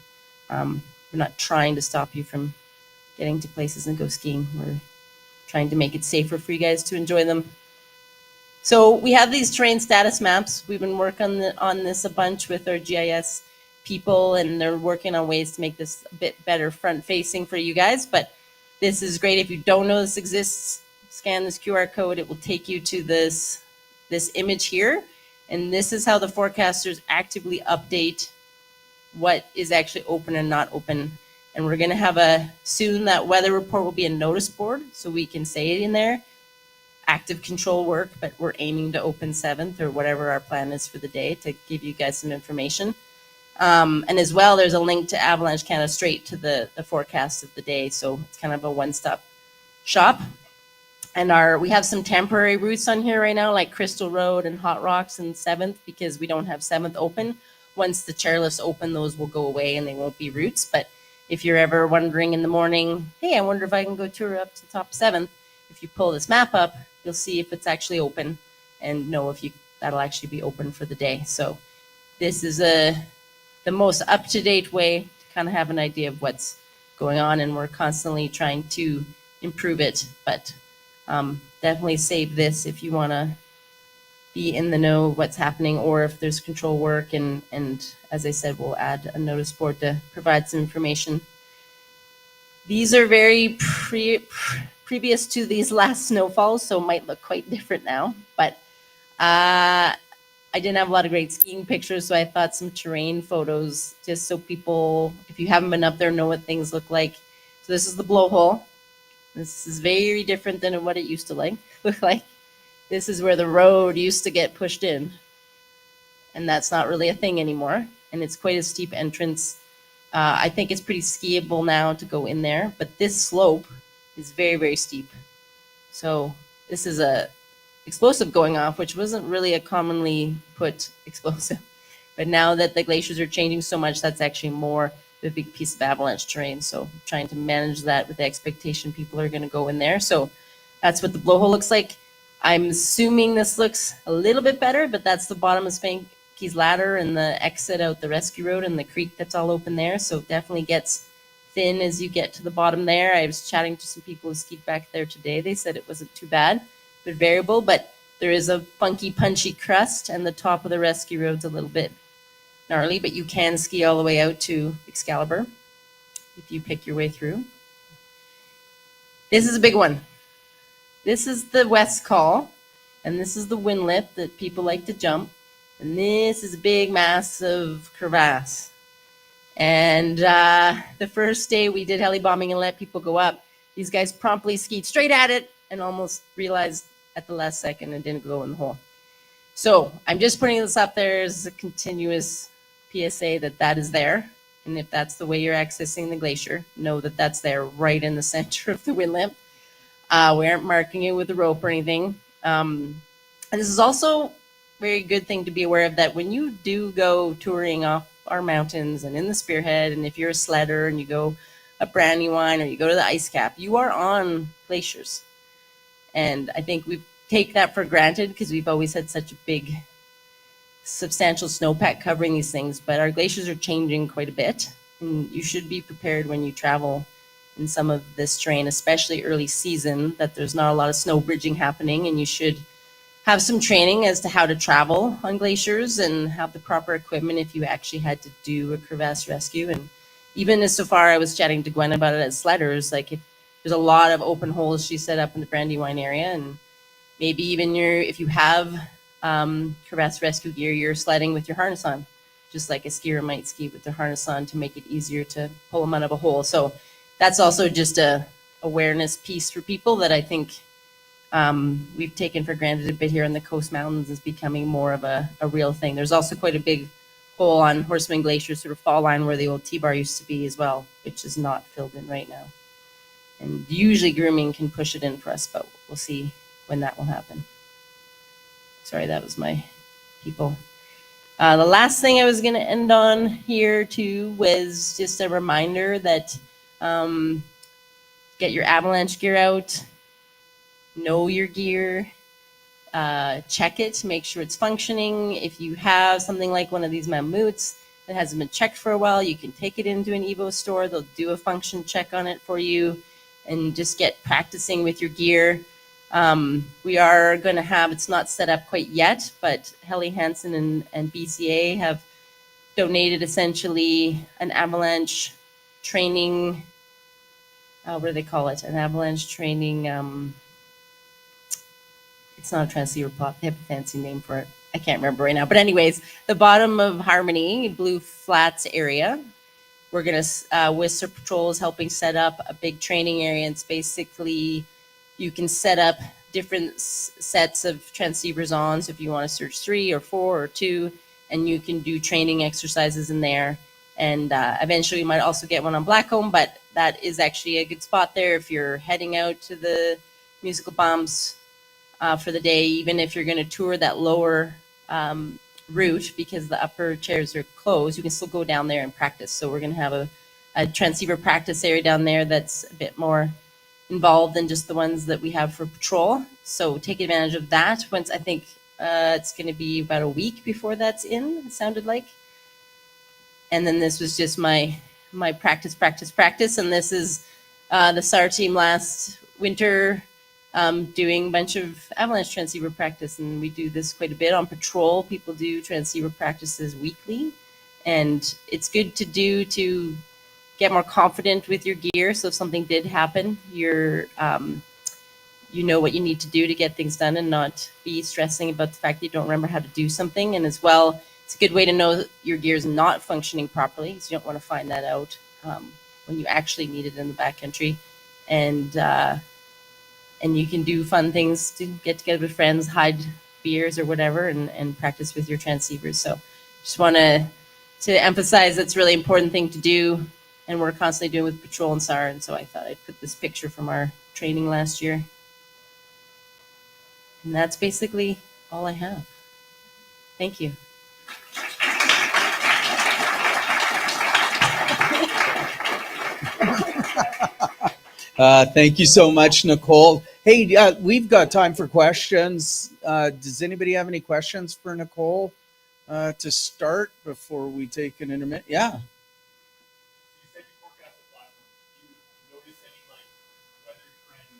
Speaker 2: We're not trying to stop you from getting to places and go skiing. We're trying to make it safer for you guys to enjoy them. So we have these terrain status maps. We've been working on this a bunch with our GIS people, and they're working on ways to make this a bit better front facing for you guys. But this is great. If you don't know this exists, scan this QR code. It will take you to this image here. And this is how the forecasters actively update what is actually open and not open. And we're going to have soon that weather report will be a notice board, so we can say it in there. Active control work, but we're aiming to open 7th or whatever our plan is for the day to give you guys some information. And as well, there's a link to Avalanche Canada straight to the forecast of the day. So it's kind of a one-stop shop. And we have some temporary routes on here right now, like Crystal Road and Hot Rocks and 7th, because we don't have 7th open. Once the chairlifts open, those will go away and they won't be routes. But if you're ever wondering in the morning, hey, I wonder if I can go tour up to the top 7th, if you pull this map up, you'll see if it's actually open and know if that'll actually be open for the day. So this is the most up-to-date way to kind of have an idea of what's going on, and we're constantly trying to improve it. But definitely save this if you want to be in the know of what's happening, or if there's control work. And as I said, we'll add a notice board to provide some information. These are very previous to these last snowfalls, so it might look quite different now. But I didn't have a lot of great skiing pictures, so I thought some terrain photos, just so people, if you haven't been up there, know what things look like. So this is the blowhole. This is very different than what it used to look like. This is where the road used to get pushed in, and that's not really a thing anymore. And it's quite a steep entrance. I think it's pretty skiable now to go in there, but this slope is very, very steep. So this is a explosive going off, which wasn't really a commonly put explosive. But now that the glaciers are changing so much, that's actually more a big piece of avalanche terrain. So trying to manage that with the expectation people are going to go in there. So that's what the blowhole looks like. I'm assuming this looks a little bit better, but that's the bottom of Spanky's Ladder and the exit out the rescue road and the creek that's all open there. So it definitely gets thin as you get to the bottom there. I was chatting to some people who skied back there today. They said it wasn't too bad, but variable. But there is a funky, punchy crust, and the top of the rescue road's a little bit gnarly, but you can ski all the way out to Excalibur if you pick your way through. This is a big one. This is the West Call, and this is the windlip that people like to jump, and this is a big, massive crevasse. And the first day we did heli bombing and let people go up, these guys promptly skied straight at it and almost realized at the last second and didn't go in the hole. So I'm just putting this up there as a continuous PSA that is there. And if that's the way you're accessing the glacier, know that that's there right in the center of the windlip. We aren't marking it with a rope or anything. And this is also a very good thing to be aware of, that when you do go touring off our mountains and in the Spearhead, and if you're a sledder and you go up Brandywine or you go to the ice cap, you are on glaciers. And I think we take that for granted because we've always had such a big, substantial snowpack covering these things, but our glaciers are changing quite a bit, and you should be prepared when you travel in some of this terrain, especially early season, that there's not a lot of snow bridging happening, and you should have some training as to how to travel on glaciers and have the proper equipment if you actually had to do a crevasse rescue. And even as so far, I was chatting to Gwen about it as sledders, like if there's a lot of open holes she set up in the Brandywine area, and maybe even if you have crevasse rescue gear, you're sledding with your harness on, just like a skier might ski with their harness on to make it easier to pull them out of a hole. So that's also just a awareness piece for people that I think we've taken for granted a bit here in the Coast Mountains is becoming more of a real thing. There's also quite a big hole on Horseman Glacier, sort of fall line where the old T-bar used to be as well, which is not filled in right now. And usually grooming can push it in for us, but we'll see when that will happen. Sorry, that was my people. The last thing I was going to end on here too was just a reminder that get your avalanche gear out, know your gear, check it, make sure it's functioning. If you have something like one of these mammoths that hasn't been checked for a while, you can take it into an Evo store. They'll do a function check on it for you and just get practicing with your gear. We are going to have, it's not set up quite yet, but Helly Hansen and BCA have donated essentially an avalanche training, what do they call it? An avalanche training, it's not a transceiver plot. They have a fancy name for it. I can't remember right now. But anyways, the bottom of Harmony, Blue Flats area, we're going to, Whistler Patrol is helping set up a big training area. And it's basically, you can set up different sets of transceivers on. So if you want to search 3 or 4 or 2, and you can do training exercises in there. And eventually you might also get one on Blackcomb, but that is actually a good spot there if you're heading out to the musical bombs for the day, even if you're going to tour that lower route because the upper chairs are closed, you can still go down there and practice. So we're going to have a transceiver practice area down there that's a bit more involved than just the ones that we have for patrol. So take advantage of that. Once I think it's going to be about a week before that's in, it sounded like. And then this was just my practice. And this is the SAR team last winter doing a bunch of avalanche transceiver practice. And we do this quite a bit on patrol. People do transceiver practices weekly. And it's good to do to get more confident with your gear. So if something did happen, you're, you know what you need to do to get things done and not be stressing about the fact that you don't remember how to do something. And as well, it's a good way to know your gear is not functioning properly, because you don't want to find that out when you actually need it in the backcountry. And you can do fun things to get together with friends, hide beers or whatever, and practice with your transceivers. So just want to emphasize that's a really important thing to do, and we're constantly doing with patrol and SAR. And so I thought I'd put this picture from our training last year. And that's basically all I have. Thank you.
Speaker 1: Thank you so much, Nicole. Hey, we've got time for questions. Does anybody have any questions for Nicole to start before we take an intermittent? Yeah.
Speaker 3: You said you forecasted Blackcomb. Do you notice any like weather trend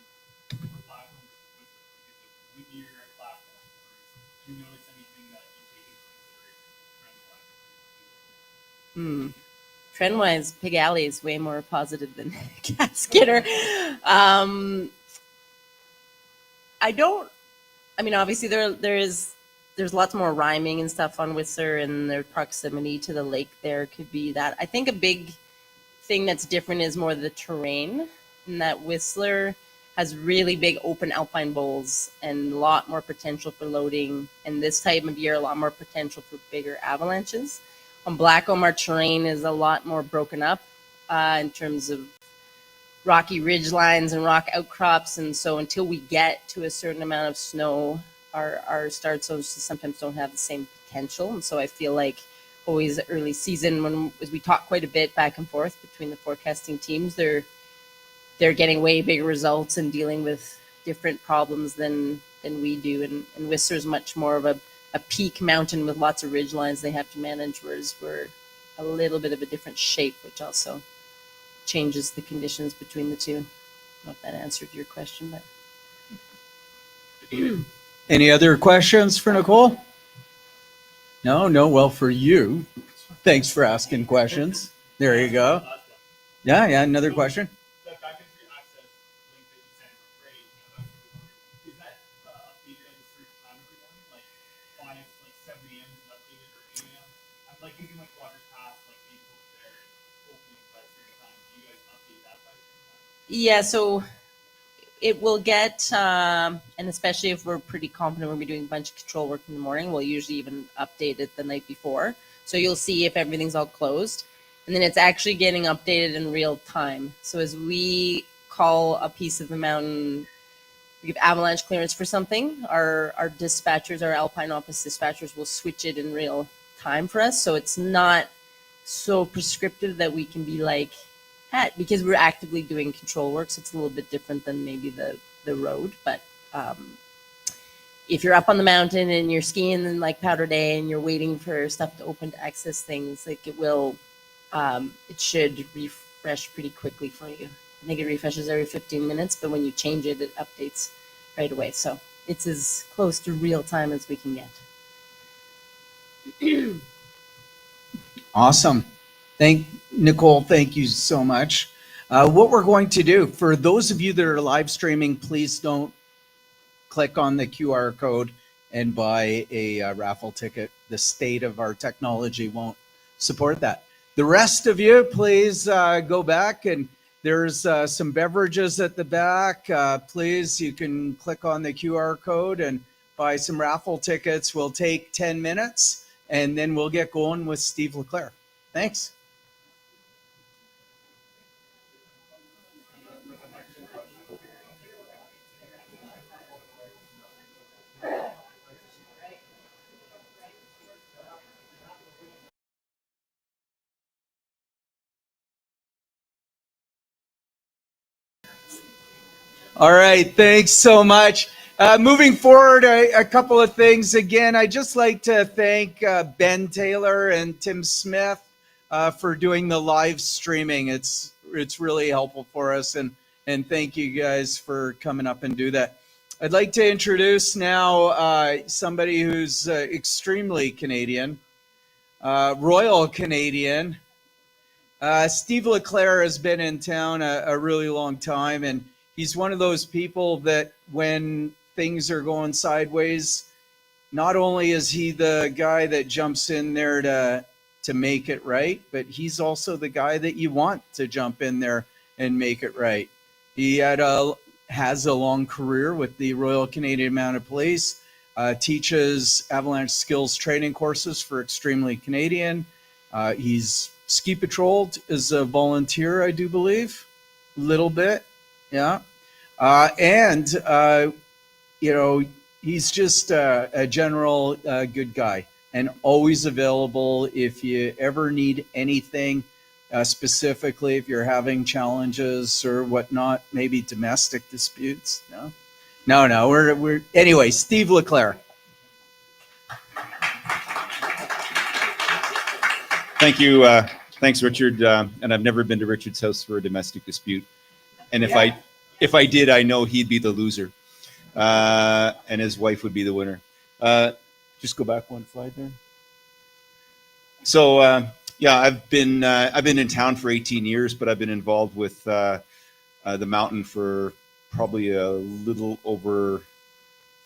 Speaker 3: for Blackcomb with the windier at Blackcomb? Do you notice anything that you take into consideration trend wise?
Speaker 2: Trend-wise, Pig Alley is way more positive than Casketer. I mean, obviously there's lots more rhyming and stuff on Whistler, and their proximity to the lake there could be that. I think a big thing that's different is more the terrain, and that Whistler has really big open alpine bowls and a lot more potential for loading, and this time of year a lot more potential for bigger avalanches. On Blackcomb, our terrain is a lot more broken up in terms of rocky ridge lines and rock outcrops. And so until we get to a certain amount of snow, our start zones sometimes don't have the same potential. And so I feel like always early season, as we talk quite a bit back and forth between the forecasting teams, they're getting way bigger results and dealing with different problems than we do. And Whistler's much more of a peak mountain with lots of ridge lines they have to manage, whereas we're a little bit of a different shape, which also changes the conditions between the two. I don't know if that answered your question, but.
Speaker 1: Any other questions for Nicole? No. Well, for you, thanks for asking questions. There you go. Yeah. Another question.
Speaker 3: The backcountry access link that you sent was great. Is that updated at a certain time every morning? Like 7 a.m. is updated or 8 a.m.? I'm like using like Rogers Pass, like Facebook there and opening by a certain time. Do you guys update that by a certain time?
Speaker 2: Yeah, so it will get, and especially if we're pretty confident we'll be doing a bunch of control work in the morning, we'll usually even update it the night before. So you'll see if everything's all closed. And then it's actually getting updated in real time. So as we call a piece of the mountain, we give avalanche clearance for something, our dispatchers, our Alpine office dispatchers will switch it in real time for us. So it's not so prescriptive that we can be like, because we're actively doing control work. So it's a little bit different than maybe the road. But if you're up on the mountain and you're skiing in like Powder Day and you're waiting for stuff to open to access things, like it should refresh pretty quickly for you. I think it refreshes every 15 minutes, but when you change it, it updates right away. So it's as close to real time as we can get.
Speaker 1: Awesome. Nicole, thank you so much. What we're going to do, for those of you that are live streaming, please don't click on the QR code and buy a raffle ticket. The state of our technology won't support that. The rest of you, please go back, and there's some beverages at the back. Please, you can click on the QR code and buy some raffle tickets. We'll take 10 minutes, and then we'll get going with Steve Leclair. Thanks. All right, thanks so much. Moving forward, a couple of things. Again, I'd just like to thank Ben Taylor and Tim Smith for doing the live streaming. It's really helpful for us, and thank you guys for coming up and do that. I'd like to introduce now somebody who's extremely Canadian, Royal Canadian. Steve Leclair has been in town a really long time, and he's one of those people that when things are going sideways, not only is he the guy that jumps in there to make it right, but he's also the guy that you want to jump in there and make it right. He has a long career with the Royal Canadian Mounted Police, teaches avalanche skills training courses for Extremely Canadian. He's ski patrolled as a volunteer, I do believe, a little bit. Yeah. And he's just a general good guy and always available if you ever need anything, specifically if you're having challenges or whatnot, maybe domestic disputes. No, we're anyway, Steve Leclair.
Speaker 4: Thank you. Thanks, Richard. And I've never been to Richard's house for a domestic dispute. And if I did, I know he'd be the loser, and his wife would be the winner. Just go back one slide there. So I've been in town for 18 years, but I've been involved with the mountain for probably a little over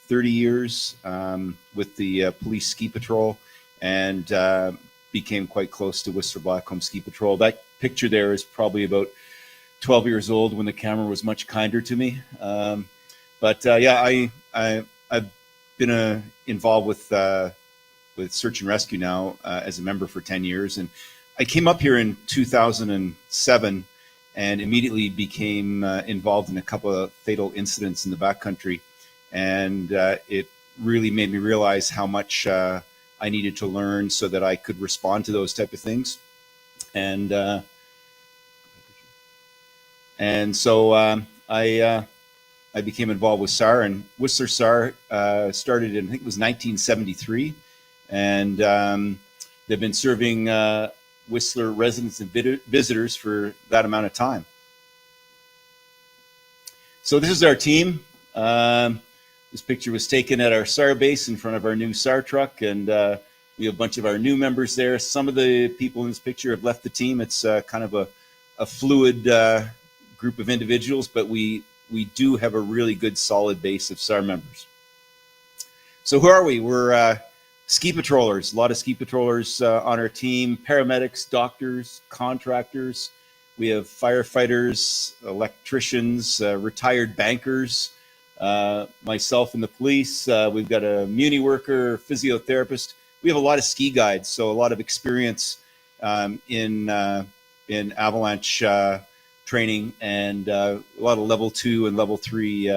Speaker 4: 30 years with the police ski patrol, and became quite close to Whistler Blackcomb Ski Patrol. That picture there is probably about 12 years old when the camera was much kinder to me. I've been involved with search and rescue now as a member for 10 years. And I came up here in 2007 and immediately became involved in a couple of fatal incidents in the backcountry. And it really made me realize how much I needed to learn so that I could respond to those type of things. And so I became involved with SAR, and Whistler SAR started in, I think it was 1973. And they've been serving Whistler residents and visitors for that amount of time. So this is our team. This picture was taken at our SAR base in front of our new SAR truck, and we have a bunch of our new members there. Some of the people in this picture have left the team. It's kind of a fluid group of individuals, but we do have a really good solid base of SAR members. So who are we? We're ski patrollers, a lot of ski patrollers on our team, paramedics, doctors, contractors. We have firefighters, electricians, retired bankers, myself in the police. We've got a muni worker, physiotherapist. We have a lot of ski guides, so a lot of experience in avalanche training, and a lot of level 2 and level 3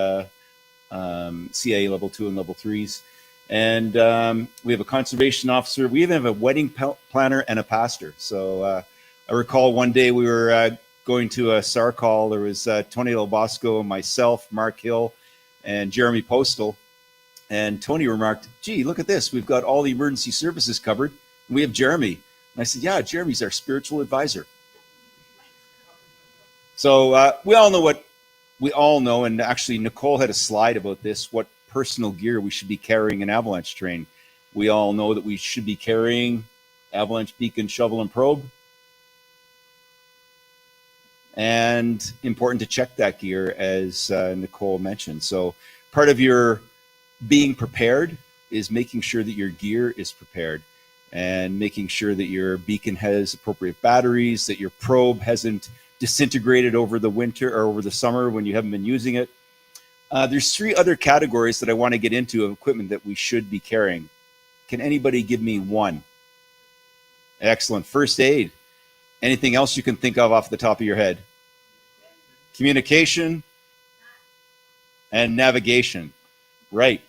Speaker 4: CIA level 2 and level 3s. And we have a conservation officer. We even have a wedding planner and a pastor. So I recall one day we were going to a SAR call. There was Tony Lobosco, myself, Mark Hill, and Jeremy Postal. And Tony remarked, gee, look at this. We've got all the emergency services covered. And we have Jeremy. And I said, yeah, Jeremy's our spiritual advisor. So we all know, and actually Nicole had a slide about this, what personal gear we should be carrying in avalanche terrain. We all know that we should be carrying avalanche beacon, shovel, and probe. And important to check that gear, as Nicole mentioned. So part of your being prepared is making sure that your gear is prepared, and making sure that your beacon has appropriate batteries, that your probe hasn't disintegrated over the winter or over the summer when you haven't been using it. There's 3 other categories that I want to get into of equipment that we should be carrying. Can anybody give me one? Excellent. First aid. Anything else you can think of off the top of your head? Communication and navigation. Right.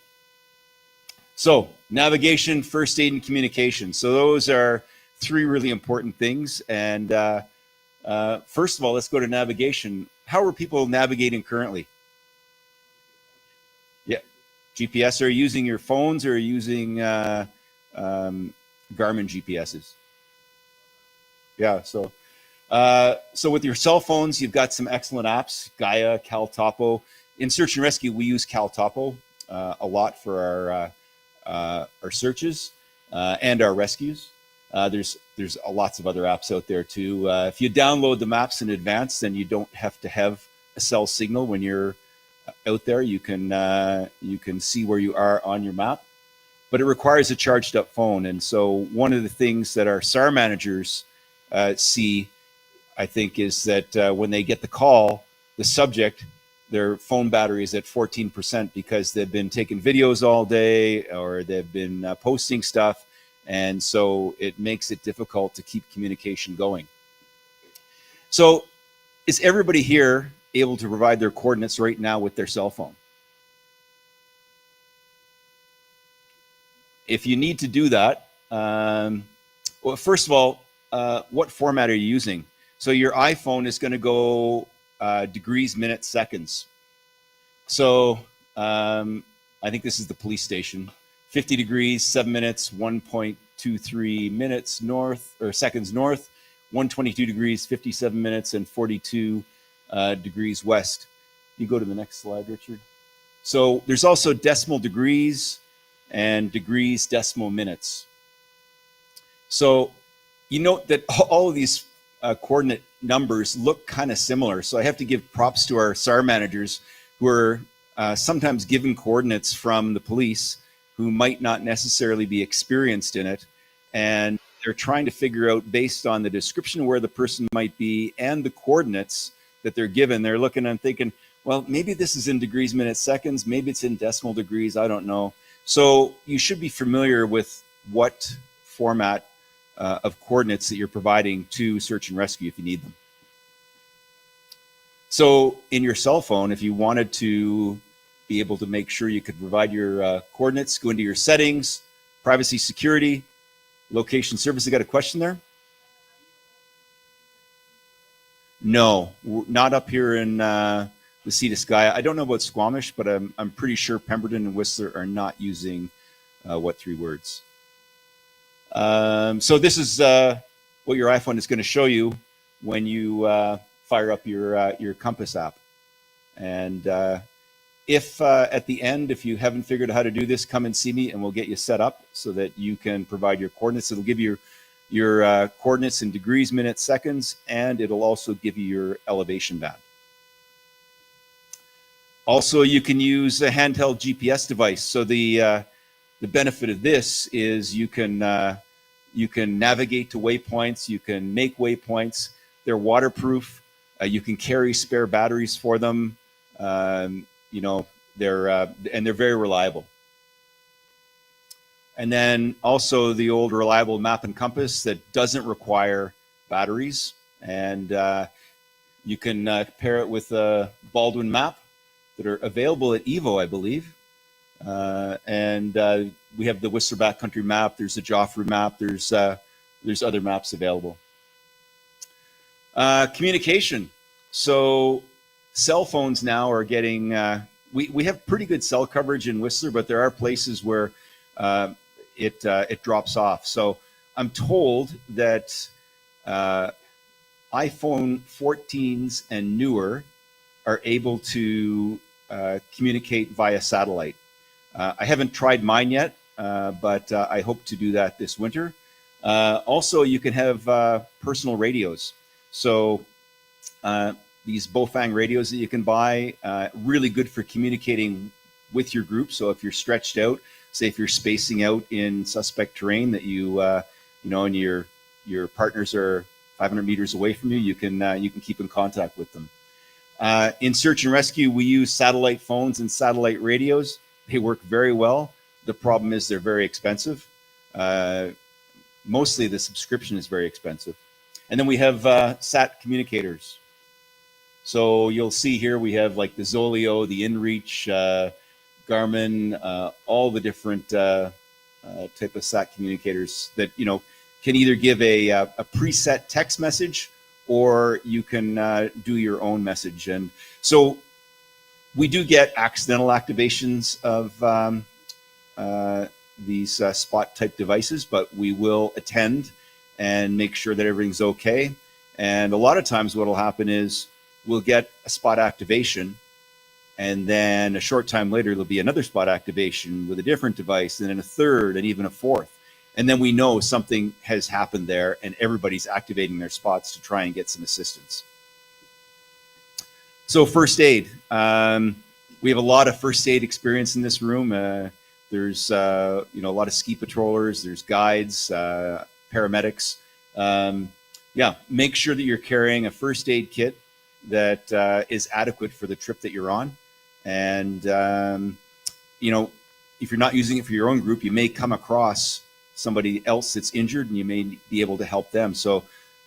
Speaker 4: So navigation, first aid, and communication. So those are 3 really important things. And first of all, let's go to navigation. How are people navigating currently? Yeah, GPS. Are you using your phones, or are you using Garmin GPSs? Yeah, so with your cell phones, you've got some excellent apps, Gaia, CalTopo. In search and rescue, we use CalTopo a lot for our searches and our rescues. There's lots of other apps out there too. If you download the maps in advance, then you don't have to have a cell signal when you're out there. You can see where you are on your map, but it requires a charged up phone. And so one of the things that our SAR managers see, I think, is that when they get the call, the subject, their phone battery is at 14% because they've been taking videos all day, or they've been posting stuff. And so it makes it difficult to keep communication going. So is everybody here able to provide their coordinates right now with their cell phone? If you need to do that, well, first of all, what format are you using? So your iPhone is going to go degrees, minutes, seconds. So I think this is the police station. 50 degrees, 7 minutes, 1.23 minutes north, or seconds north, 122 degrees, 57 minutes, and 42 degrees west. You go to the next slide, Richard. So there's also decimal degrees and degrees, decimal minutes. So you note that all of these coordinate numbers look kind of similar. So I have to give props to our SAR managers who are sometimes given coordinates from the police who might not necessarily be experienced in it. And they're trying to figure out, based on the description of where the person might be and the coordinates that they're given, they're looking and thinking, well, maybe this is in degrees, minutes, seconds, maybe it's in decimal degrees, I don't know. So you should be familiar with what format of coordinates that you're providing to search and rescue if you need them. So in your cell phone, if you wanted to be able to make sure you could provide your coordinates, go into your settings, privacy, security, location, service. I got a question there? No, not up here in the Sea to Sky. I don't know about Squamish, but I'm pretty sure Pemberton and Whistler are not using what 3 words. So this is what your iPhone is going to show you when you fire up your Compass app. And if at the end, if you haven't figured out how to do this, come and see me and we'll get you set up so that you can provide your coordinates. It'll give you your coordinates in degrees, minutes, seconds, and it'll also give you your elevation band. Also, you can use a handheld GPS device. So the benefit of this is you can navigate to waypoints, you can make waypoints. They're waterproof. You can carry spare batteries for them. You know, they're very reliable. And then also the old reliable map and compass that doesn't require batteries. And you can pair it with a Baldwin map that are available at Evo, I believe. And we have the Whistler backcountry map. There's the Joffre map. There's other maps available. Communication. So cell phones now are getting, we have pretty good cell coverage in Whistler, but there are places where it drops off. So I'm told that iPhone 14s and newer are able to communicate via satellite. I haven't tried mine yet, but I hope to do that this winter. Also, you can have personal radios. So these Bofang radios that you can buy, really good for communicating with your group. So if you're stretched out, say if you're spacing out in suspect terrain that you know, and your partners are 500 meters away from you, you can keep in contact with them. In search and rescue, we use satellite phones and satellite radios. They work very well. The problem is they're very expensive. Mostly the subscription is very expensive. And then we have sat communicators. So you'll see here we have like the Zoleo, the InReach, Garmin, all the different type of sat communicators that, you know, can either give a preset text message, or you can do your own message. And so we do get accidental activations of these spot type devices, but we will attend and make sure that everything's okay. And a lot of times what will happen is we'll get a spot activation, and then a short time later there'll be another spot activation with a different device, and then a third, and even a fourth. And then we know something has happened there, and everybody's activating their spots to try and get some assistance. So first aid. We have a lot of first aid experience in this room. There's you know, a lot of ski patrollers, there's guides, paramedics. Yeah, make sure that you're carrying a first aid kit that is adequate for the trip that you're on. And you know, if you're not using it for your own group, you may come across somebody else that's injured, and you may be able to help them. So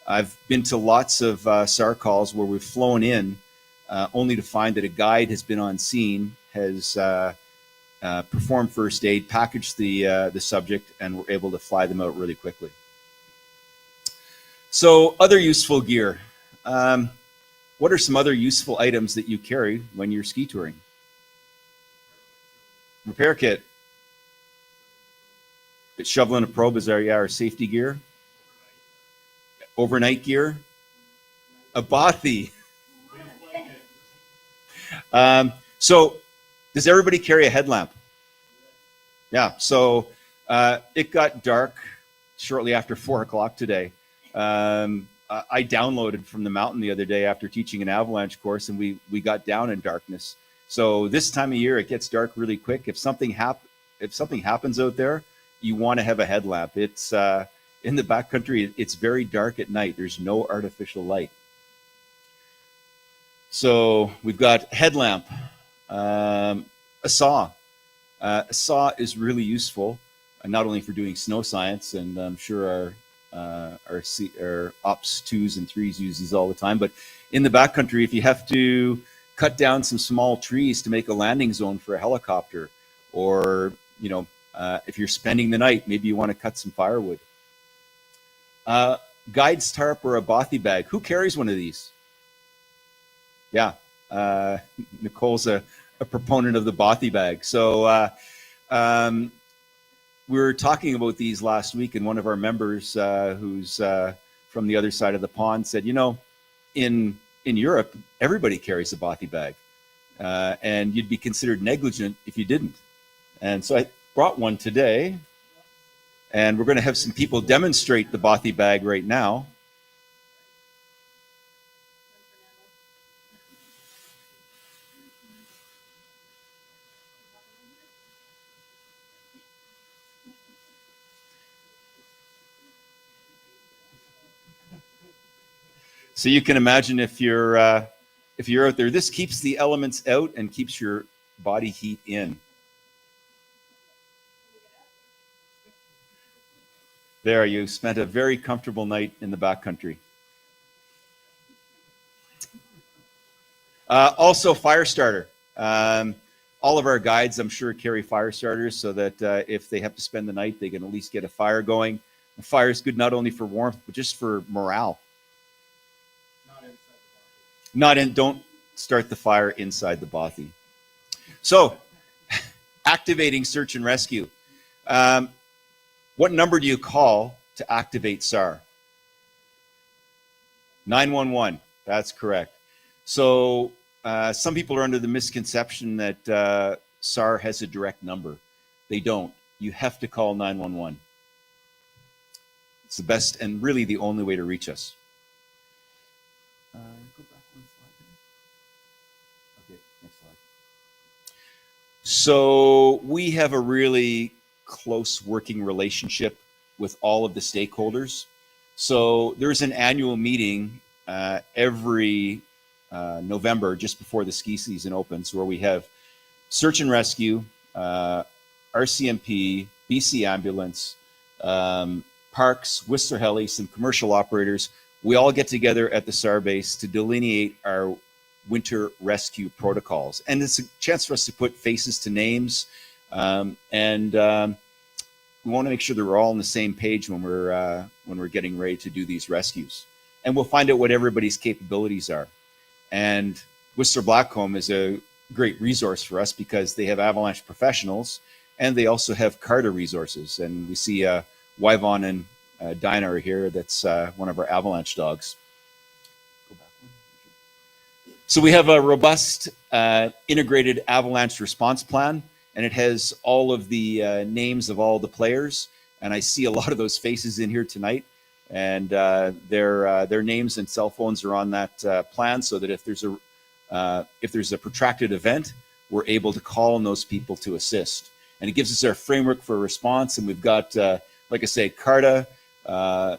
Speaker 4: I've been to lots of SAR calls where we've flown in only to find that a guide has been on scene, has performed first aid, packaged the subject, and we're able to fly them out really quickly. So other useful gear. What are some other useful items that you carry when you're ski touring? Repair kit. Shovel and a probe is our safety gear. Overnight gear. A bothy. So does everybody carry a headlamp? Yeah, so it got dark shortly after 4 o'clock today. I downloaded from the mountain the other day after teaching an avalanche course, and we got down in darkness. So this time of year, it gets dark really quick. If something happens out there, you want to have a headlamp. It's in the backcountry, it's very dark at night. There's no artificial light. So we've got headlamp, a saw. A saw is really useful, not only for doing snow science, and I'm sure our ops 2s and 3s use these all the time, but in the backcountry, if you have to cut down some small trees to make a landing zone for a helicopter, or, you know, if you're spending the night, maybe you want to cut some firewood. Guide's tarp or a bothy bag. Who carries one of these? Yeah, Nicole's a proponent of the bothy bag. So we were talking about these last week, and one of our members who's from the other side of the pond said, you know, in Europe, everybody carries a bothy bag, and you'd be considered negligent if you didn't. And so I brought one today, and we're going to have some people demonstrate the bothy bag right now. So you can imagine if you're out there, this keeps the elements out and keeps your body heat in. There, you spent a very comfortable night in the backcountry. Also, fire starter. All of our guides, I'm sure, carry fire starters so that if they have to spend the night, they can at least get a fire going. The fire is good not only for warmth, but just for morale. Don't start the fire inside the bothy. So, activating search and rescue. What number do you call to activate SAR? 911. That's correct. So, some people are under the misconception that SAR has a direct number. They don't. You have to call 911. It's the best and really the only way to reach us. Go back one slide. Okay, next slide. So we have a really close working relationship with all of the stakeholders. So there's an annual meeting every November, just before the ski season opens, where we have search and rescue, RCMP, BC Ambulance, Parks, Whistler Heli, some commercial operators. We all get together at the SAR base to delineate our winter rescue protocols. And it's a chance for us to put faces to names. We want to make sure that we're all on the same page when we're getting ready to do these rescues. And we'll find out what everybody's capabilities are. And Whistler Blackcomb is a great resource for us because they have avalanche professionals and they also have CARTA resources. And we see Wyvon and Dinah are here. That's one of our avalanche dogs. So we have a robust integrated avalanche response plan, and it has all of the names of all the players. And I see a lot of those faces in here tonight, and their names and cell phones are on that plan, so that if there's a protracted event, we're able to call on those people to assist. And it gives us our framework for response. And we've got, like I say, CARTA,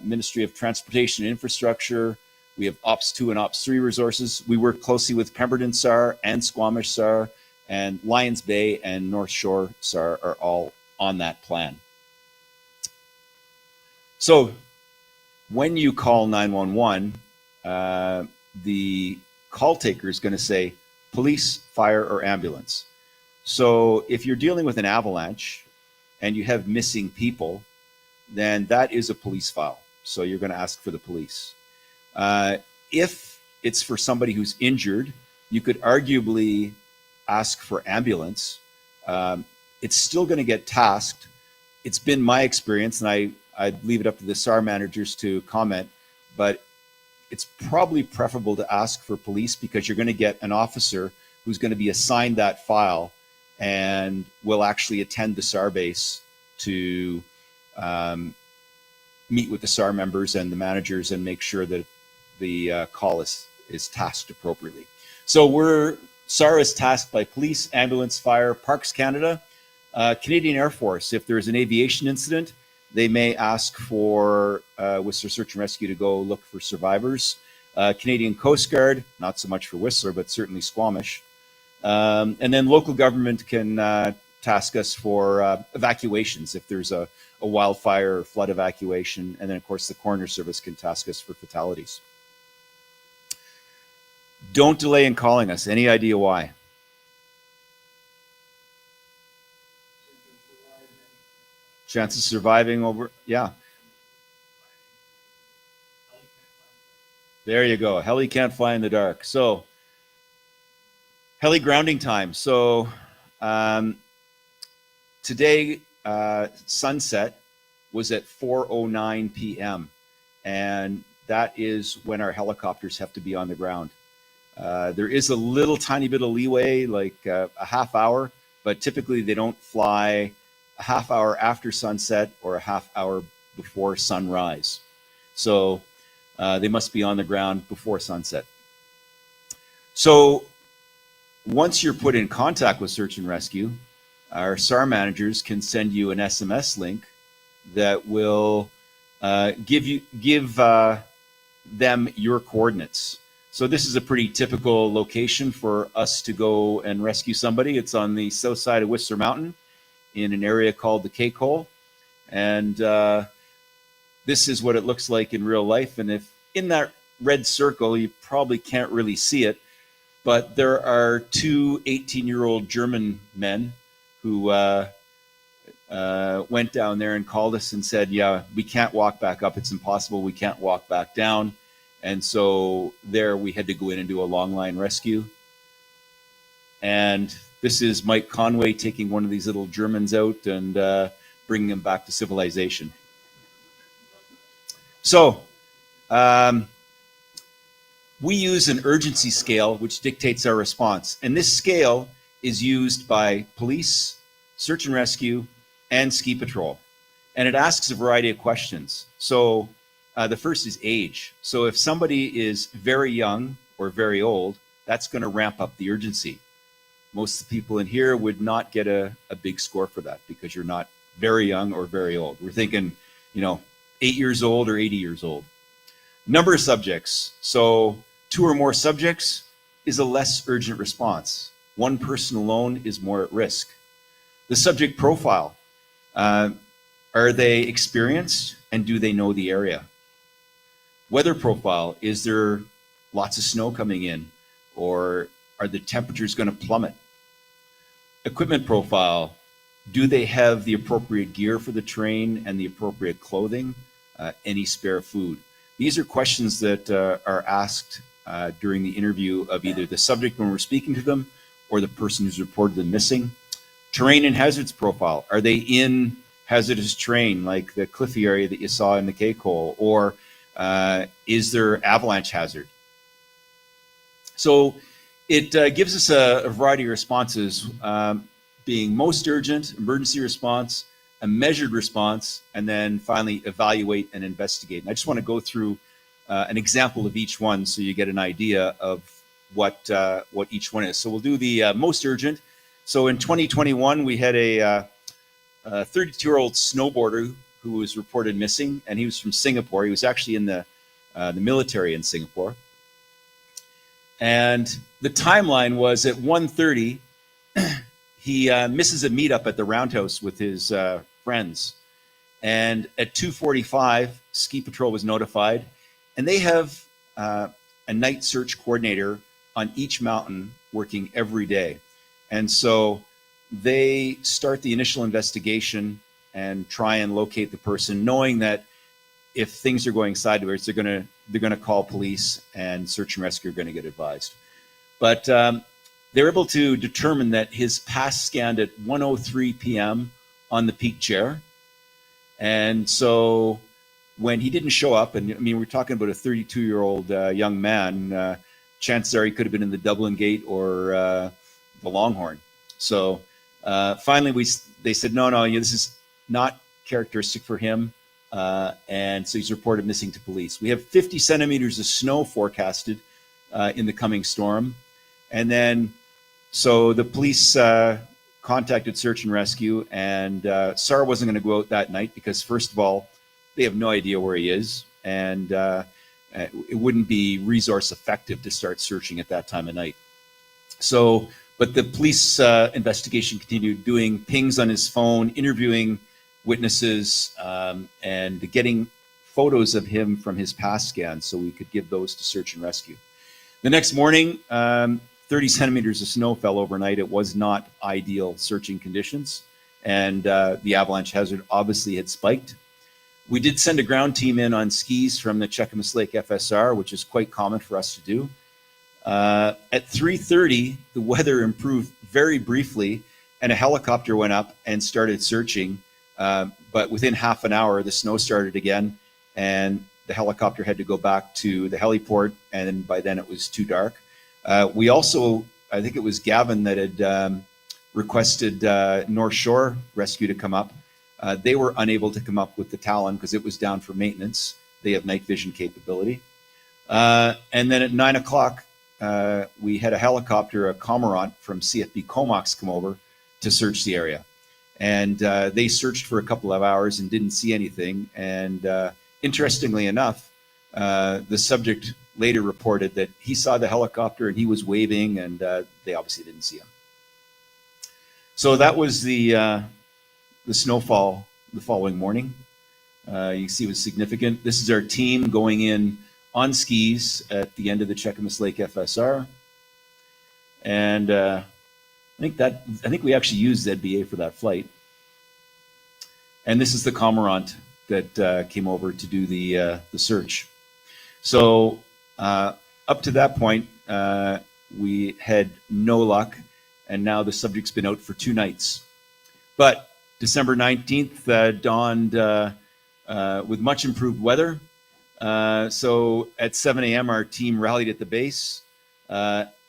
Speaker 4: Ministry of Transportation and Infrastructure. We have Ops 2 and Ops 3 resources. We work closely with Pemberton SAR and Squamish SAR, and Lions Bay and North Shore SAR are all on that plan. So when you call 911, the call taker is going to say police, fire, or ambulance. So if you're dealing with an avalanche and you have missing people, then that is a police file. So you're going to ask for the police. If it's for somebody who's injured, you could arguably ask for ambulance. It's still going to get tasked. It's been my experience, and I'd leave it up to the SAR managers to comment, but it's probably preferable to ask for police because you're going to get an officer who's going to be assigned that file and will actually attend the SAR base to meet with the SAR members and the managers and make sure that the call is tasked appropriately. So SAR is tasked by police, ambulance, fire, Parks Canada, Canadian Air Force. If there's an aviation incident, they may ask for Whistler Search and Rescue to go look for survivors. Canadian Coast Guard, not so much for Whistler, but certainly Squamish. And then local government can task us for evacuations if there's a wildfire or flood evacuation. And then, of course, the coroner service can task us for fatalities. Don't delay in calling us. Any idea why? Chances of surviving over, yeah. There you go. Heli can't fly in the dark. So, heli grounding time. So, today, sunset was at 4:09 p.m. And that is when our helicopters have to be on the ground. There is a little tiny bit of leeway, like a half hour, but typically they don't fly a half hour after sunset or a half hour before sunrise. So they must be on the ground before sunset. So once you're put in contact with Search and Rescue, our SAR managers can send you an SMS link that will give them your coordinates. So this is a pretty typical location for us to go and rescue somebody. It's on the south side of Whistler Mountain in an area called the Cake Hole. And this is what it looks like in real life. And if in that red circle, you probably can't really see it, but there are two 18-year-old German men who went down there and called us and said, yeah, we can't walk back up. It's impossible. We can't walk back down. And so there we had to go in and do a long line rescue. And this is Mike Conway taking one of these little Germans out and bringing him back to civilization. So we use an urgency scale which dictates our response. And this scale is used by police, search and rescue, and ski patrol. And it asks a variety of questions. So the first is age. So if somebody is very young or very old, that's going to ramp up the urgency. Most of the people in here would not get a big score for that because you're not very young or very old. We're thinking, 8 years old or 80 years old. Number of subjects. So 2 or more subjects is a less urgent response. One person alone is more at risk. The subject profile. Are they experienced and do they know the area? Weather profile. Is there lots of snow coming in, or are the temperatures going to plummet? Equipment profile. Do they have the appropriate gear for the terrain and the appropriate clothing? Any spare food? These are questions that are asked during the interview of either the subject when we're speaking to them or the person who's reported them missing. Terrain and hazards profile. Are they in hazardous terrain like the cliffy area that you saw in the K-Cole, or is there avalanche hazard? So it gives us a variety of responses, being most urgent, emergency response, a measured response, and then finally evaluate and investigate. And I just want to go through an example of each one so you get an idea of what each one is. So we'll do the most urgent. So in 2021, we had a 32-year-old snowboarder who was reported missing, and he was from Singapore. He was actually in the military in Singapore. And the timeline was at 1:30, he misses a meetup at the Roundhouse with his friends. And at 2:45, Ski Patrol was notified, and they have a night search coordinator on each mountain working every day. And so they start the initial investigation and try and locate the person, knowing that if things are going sideways, they're going to call police, and search and rescue are going to get advised. But they're able to determine that his pass scanned at 1:03 p.m. on the peak chair. And so when he didn't show up, and I mean, we're talking about a 32-year-old young man, chances are he could have been in the Dublin Gate or the Longhorn. So finally, they said, no, this is not characteristic for him. And so he's reported missing to police. We have 50 centimeters of snow forecasted in the coming storm. And then, so the police contacted search and rescue, and SAR wasn't going to go out that night because, first of all, they have no idea where he is, and it wouldn't be resource effective to start searching at that time of night. So, but the police investigation continued, doing pings on his phone, interviewing witnesses, and getting photos of him from his pass scan so we could give those to search and rescue. The next morning, 30 centimeters of snow fell overnight. It was not ideal searching conditions, and the avalanche hazard obviously had spiked. We did send a ground team in on skis from the Cheakamus Lake FSR, which is quite common for us to do. At 3:30, the weather improved very briefly, and a helicopter went up and started searching. But within half an hour, the snow started again, and the helicopter had to go back to the heliport, and by then it was too dark. We also, I think it was Gavin that had requested North Shore Rescue to come up. They were unable to come up with the Talon because it was down for maintenance. They have night vision capability. And then at 9 o'clock, we had a helicopter, a Cormorant from CFB Comox, come over to search the area. And they searched for a couple of hours and didn't see anything. And interestingly enough, the subject later reported that he saw the helicopter and he was waving, and they obviously didn't see him. So that was the snowfall the following morning. You can see it was significant. This is our team going in on skis at the end of the Cheakamus Lake FSR. And I think we actually used ZBA for that flight. And this is the cormorant that came over to do the search. So up to that point, we had no luck, and now the subject's been out for 2 nights. But December 19th dawned with much improved weather. So at 7 a.m., our team rallied at the base.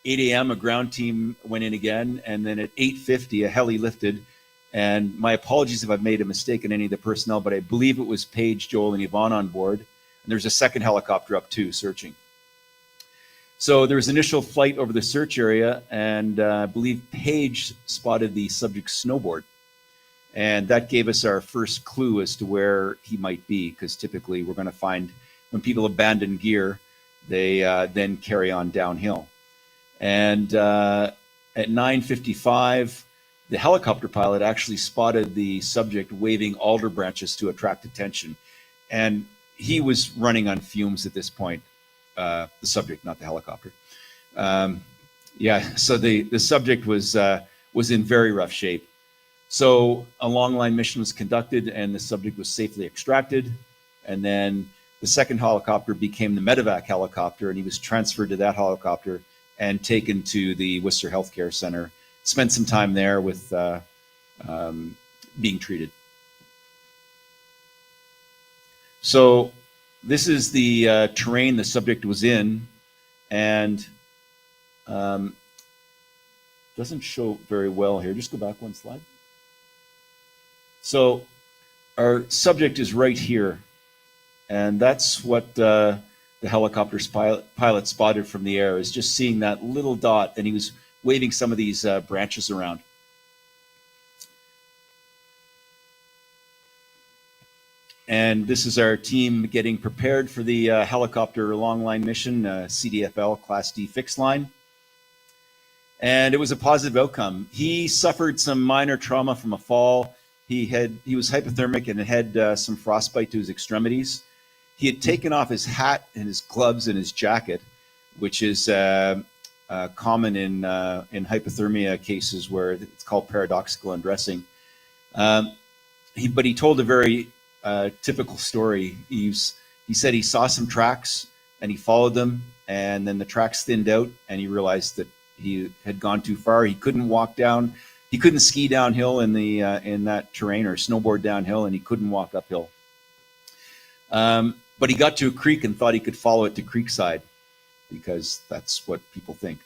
Speaker 4: 8 a.m., a ground team went in again, and then at 8:50, a heli lifted. And my apologies if I've made a mistake in any of the personnel, but I believe it was Paige, Joel, and Yvonne on board. And there's a second helicopter up too, searching. So there was initial flight over the search area, and I believe Paige spotted the subject's snowboard. And that gave us our first clue as to where he might be, because typically we're going to find when people abandon gear, they then carry on downhill. And at 9:55, the helicopter pilot actually spotted the subject waving alder branches to attract attention. And he was running on fumes at this point, the subject, not the helicopter. So the subject was in very rough shape. So a long line mission was conducted, and the subject was safely extracted. And then the second helicopter became the medevac helicopter, and he was transferred to that helicopter and taken to the Whistler Healthcare Center. Spent some time there with being treated. So this is the terrain the subject was in, and doesn't show very well here. Just go back one slide. So our subject is right here, and that's what the helicopter's pilot spotted from the air, is just seeing that little dot, and he was waving some of these branches around. And this is our team getting prepared for the helicopter long line mission, CDFL Class D fixed line. And it was a positive outcome. He suffered some minor trauma from a fall. He was hypothermic and had some frostbite to his extremities. He had taken off his hat and his gloves and his jacket, which is common in hypothermia cases where it's called paradoxical undressing. But he told a very typical story. He said he saw some tracks and he followed them, and then the tracks thinned out, and he realized that he had gone too far. He couldn't walk down. He couldn't ski downhill in that terrain, or snowboard downhill, and he couldn't walk uphill. But he got to a creek and thought he could follow it to Creekside, because that's what people think.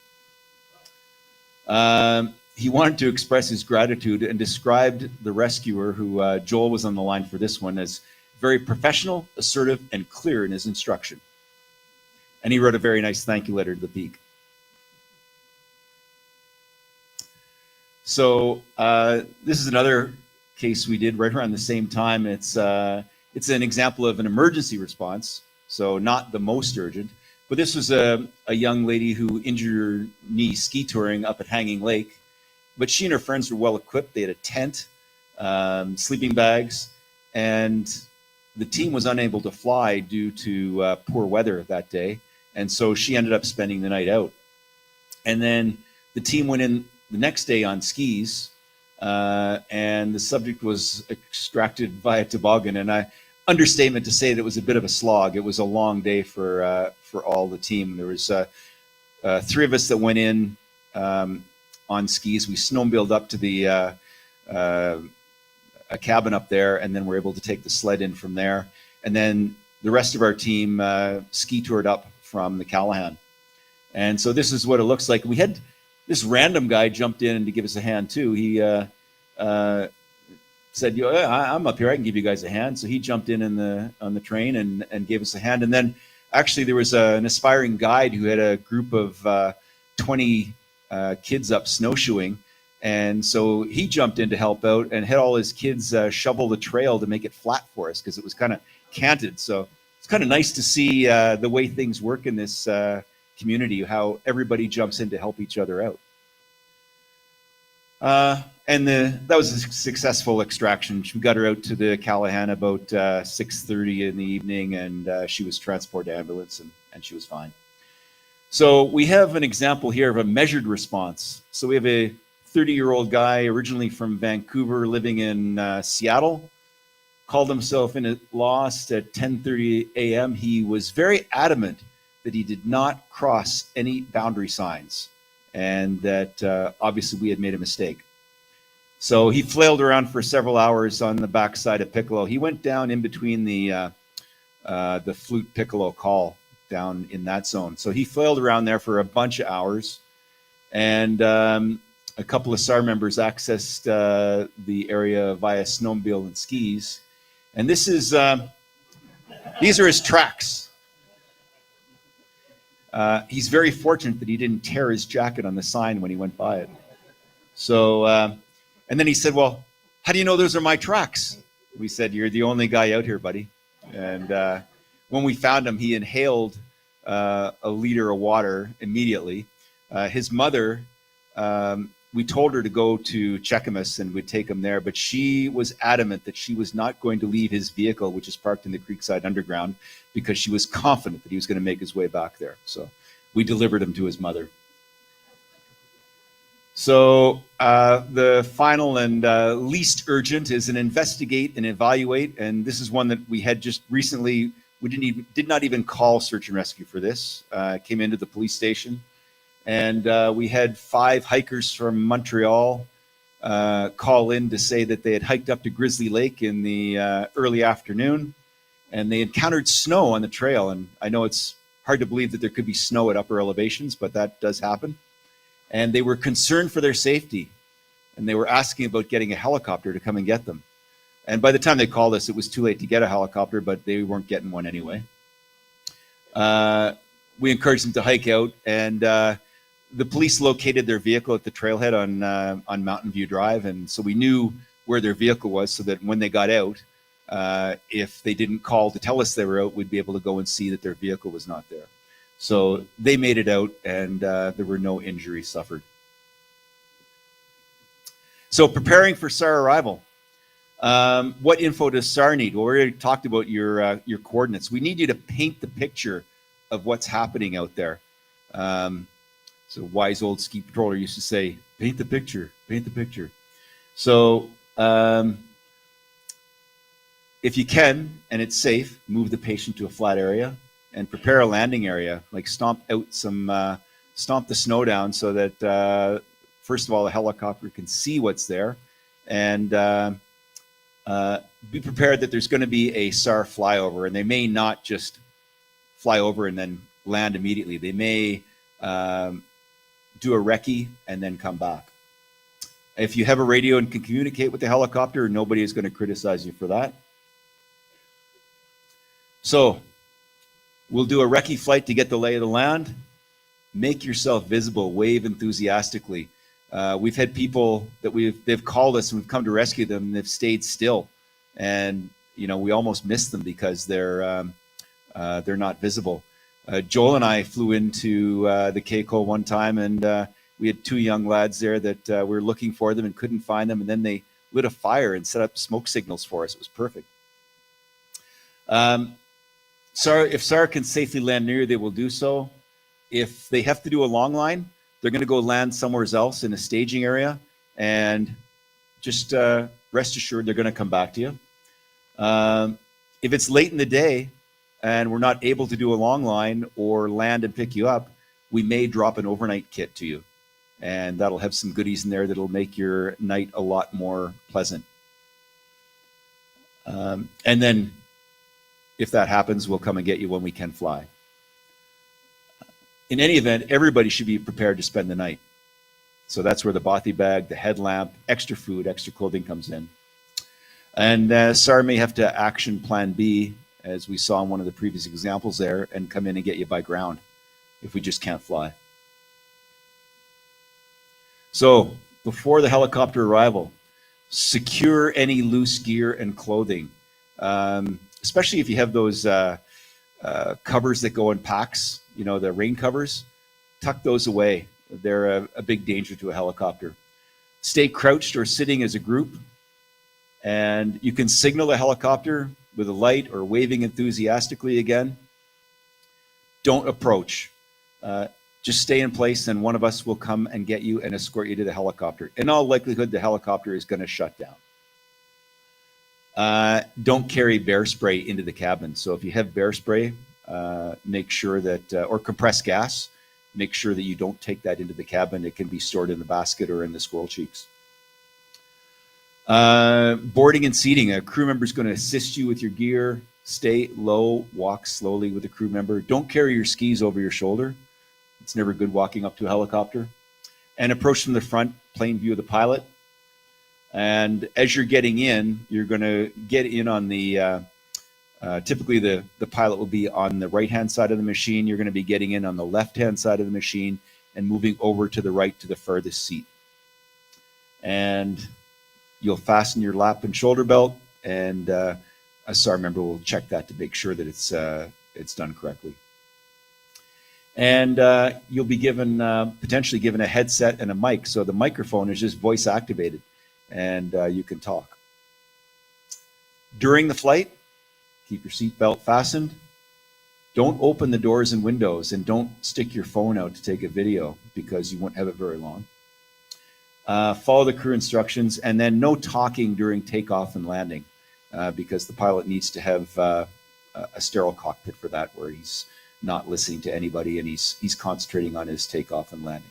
Speaker 4: He wanted to express his gratitude and described the rescuer, who Joel was on the line for this one, as very professional, assertive, and clear in his instruction. And he wrote a very nice thank you letter to the peak. So this is another case we did right around the same time. It's an example of an emergency response, so not the most urgent. But this was a young lady who injured her knee ski touring up at Hanging Lake. But she and her friends were well equipped. They had a tent, sleeping bags, and the team was unable to fly due to poor weather that day. And so she ended up spending the night out. And then the team went in the next day on skis, and the subject was extracted via toboggan. And understatement to say that it was a bit of a slog. It was a long day for all the team. There was 3 of us that went in on skis. We snowmobiled up to the a cabin up there, and then we're able to take the sled in from there. And then the rest of our team ski toured up from the Callahan. And so this is what it looks like. We had this random guy jumped in to give us a hand too. He said, I'm up here, I can give you guys a hand. So he jumped in on the train and gave us a hand. And then actually there was an aspiring guide who had a group of 20 kids up snowshoeing. And so he jumped in to help out and had all his kids shovel the trail to make it flat for us, because it was kind of canted. So it's kind of nice to see the way things work in this community, how everybody jumps in to help each other out. And that was a successful extraction. We got her out to the Callahan about 6:30 in the evening, and she was transported to ambulance, and she was fine. So we have an example here of a measured response. So we have a 30-year-old guy originally from Vancouver living in Seattle, called himself in at Lost at 10:30 a.m. He was very adamant that he did not cross any boundary signs, and that obviously we had made a mistake. So he flailed around for several hours on the backside of Piccolo. He went down in between the Flute Piccolo call down in that zone. So he flailed around there for a bunch of hours, and a couple of SAR members accessed the area via snowmobile and skis. And this is these are his tracks. He's very fortunate that he didn't tear his jacket on the sign when he went by it. So, and then he said, well, how do you know those are my tracks? We said, you're the only guy out here, buddy. And when we found him, he inhaled a liter of water immediately. His mother, we told her to go to Cheakamus and we'd take him there, but she was adamant that she was not going to leave his vehicle, which is parked in the Creekside Underground, because she was confident that he was going to make his way back there. So we delivered him to his mother. So the final and least urgent is an investigate and evaluate. And this is one that we had just recently, we did not even call search and rescue for this. Came into the police station. And we had 5 hikers from Montreal call in to say that they had hiked up to Grizzly Lake in the early afternoon, and they encountered snow on the trail. And I know it's hard to believe that there could be snow at upper elevations, but that does happen. And they were concerned for their safety, and they were asking about getting a helicopter to come and get them. And by the time they called us, it was too late to get a helicopter, but they weren't getting one anyway. We encouraged them to hike out, and the police located their vehicle at the trailhead on Mountain View Drive, and so we knew where their vehicle was, so that when they got out, if they didn't call to tell us they were out, we'd be able to go and see that their vehicle was not there. So they made it out, and there were no injuries suffered. So preparing for SAR arrival. What info does SAR need? Well, we already talked about your coordinates. We need you to paint the picture of what's happening out there. So wise old ski patroller used to say, paint the picture, paint the picture. So if you can, and it's safe, move the patient to a flat area and prepare a landing area, like stomp the snow down so that, first of all, the helicopter can see what's there, and be prepared that there's going to be a SAR flyover, and they may not just fly over and then land immediately. They may do a recce and then come back. If you have a radio and can communicate with the helicopter, nobody is going to criticize you for that. So we'll do a recce flight to get the lay of the land. Make yourself visible, wave enthusiastically. We've had people that they've called us and we've come to rescue them, and they've stayed still, and we almost missed them because they're not visible. Joel and I flew into the Keiko one time, and we had 2 young lads there that we were looking for them and couldn't find them, and then they lit a fire and set up smoke signals for us. It was perfect. If SAR can safely land near you, they will do so. If they have to do a long line, they're going to go land somewhere else in a staging area, and just rest assured they're going to come back to you. If it's late in the day and we're not able to do a long line or land and pick you up, we may drop an overnight kit to you, and that'll have some goodies in there that'll make your night a lot more pleasant. And then if that happens, we'll come and get you when we can fly. In any event, everybody should be prepared to spend the night. So that's where the bothy bag, the headlamp, extra food, extra clothing comes in. And SAR may have to action plan B, as we saw in one of the previous examples there, and come in and get you by ground if we just can't fly. So before the helicopter arrival, secure any loose gear and clothing, especially if you have those covers that go in packs, the rain covers. Tuck those away. They're a big danger to a helicopter. Stay crouched or sitting as a group, and you can signal the helicopter with a light or waving enthusiastically again. Don't approach. just stay in place and one of us will come and get you and escort you to the helicopter. In all likelihood, the helicopter is going to shut down. Don't carry bear spray into the cabin. So if you have bear spray, make sure that, or compressed gas, make sure that you don't take that into the cabin. It can be stored in the basket or in the squirrel cheeks. Boarding and seating. A crew member is going to assist you with your gear. Stay low, walk slowly with a crew member. Don't carry your skis over your shoulder. It's never good walking up to a helicopter. And approach from the front, plain view of the pilot. And as you're getting in, you're going to get in on the, typically the pilot will be on the right-hand side of the machine. You're going to be getting in on the left-hand side of the machine and moving over to the right to the farthest seat. And you'll fasten your lap and shoulder belt, and a SAR member will check that to make sure that it's done correctly. And you'll be given potentially given a headset and a mic. So the microphone is just voice activated, and you can talk. During the flight, keep your seatbelt fastened. Don't open the doors and windows, and don't stick your phone out to take a video because you won't have it very long. Follow the crew instructions, and then no talking during takeoff and landing because the pilot needs to have a sterile cockpit for that, where he's not listening to anybody and he's concentrating on his takeoff and landing.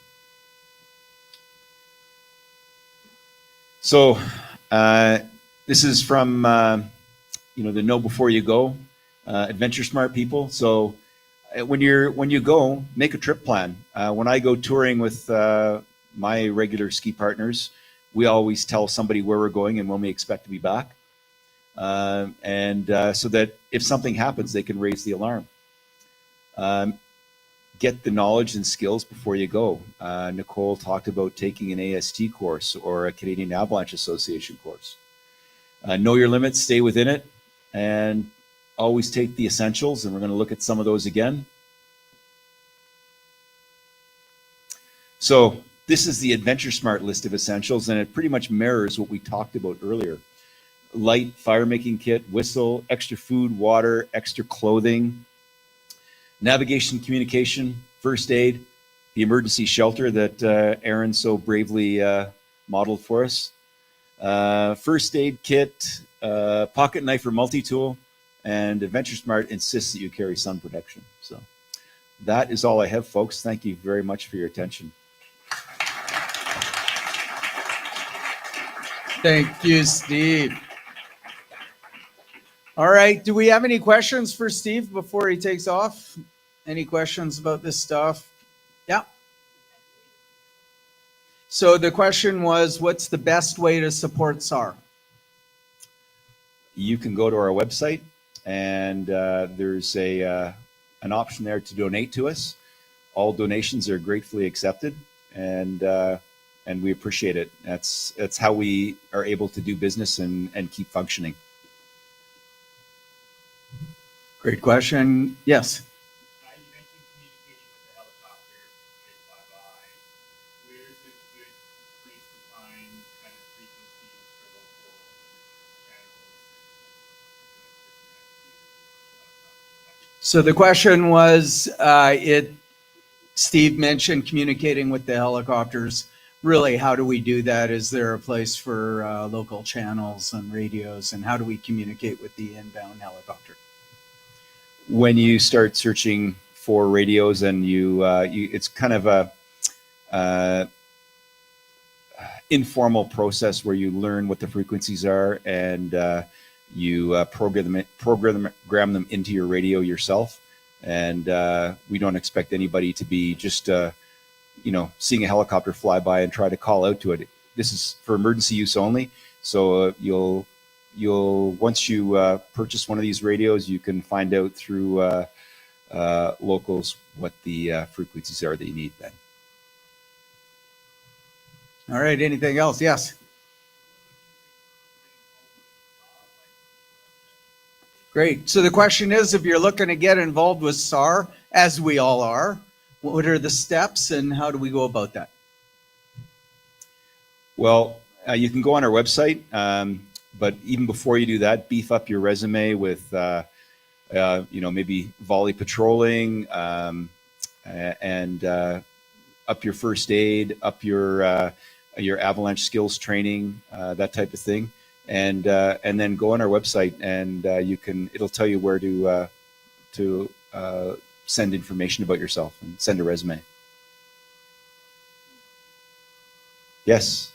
Speaker 4: So this is from the Know Before You Go, Adventure Smart people. So when you go, make a trip plan. When I go touring with my regular ski partners, we always tell somebody where we're going and when we expect to be back, so that if something happens, they can raise the alarm. Get the knowledge and skills before you go. Nicole talked about taking an AST course or a Canadian Avalanche Association course. Know your limits, stay within it, and always take the essentials, and we're going to look at some of those again. So this is the Adventure Smart list of essentials, and it pretty much mirrors what we talked about earlier. Light fire making kit, whistle, extra food, water, extra clothing, navigation, communication, first aid, the emergency shelter that Aaron so bravely modeled for us, first aid kit, pocket knife or multi-tool, and Adventure Smart insists that you carry sun protection. So that is all I have, folks. Thank you very much for your attention.
Speaker 1: Thank you, Steve. All right. Do we have any questions for Steve before he takes off? Any questions about this stuff? Yeah. So the question was, what's the best way to support SAR?
Speaker 4: You can go to our website, and there's an option there to donate to us. All donations are gratefully accepted, and we appreciate it. That's how we are able to do business and keep functioning.
Speaker 1: Great question. Yes.
Speaker 3: You mentioned communicating with the helicopter as they fly by. Where is a good place to find kind of frequencies for local channels?
Speaker 1: So the question was, Steve mentioned communicating with the helicopters. Really, how do we do that? Is there a place for local channels and radios, and how do we communicate with the inbound helicopter?
Speaker 4: When you start searching for radios, and it's kind of a informal process where you learn what the frequencies are, and you program them into your radio yourself. And we don't expect anybody to be just seeing a helicopter fly by and try to call out to it. This is for emergency use only. So you'll once you purchase one of these radios, you can find out through locals what the frequencies are that you need then.
Speaker 1: All right. Anything else? Yes. Great. So the question is, if you're looking to get involved with SAR, as we all are, what are the steps and how do we go about that?
Speaker 4: Well, you can go on our website, but even before you do that, beef up your resume with, maybe volley patrolling, and up your first aid, up your avalanche skills training, that type of thing, and then go on our website, and it'll tell you where to send information about yourself and send a resume. Yes.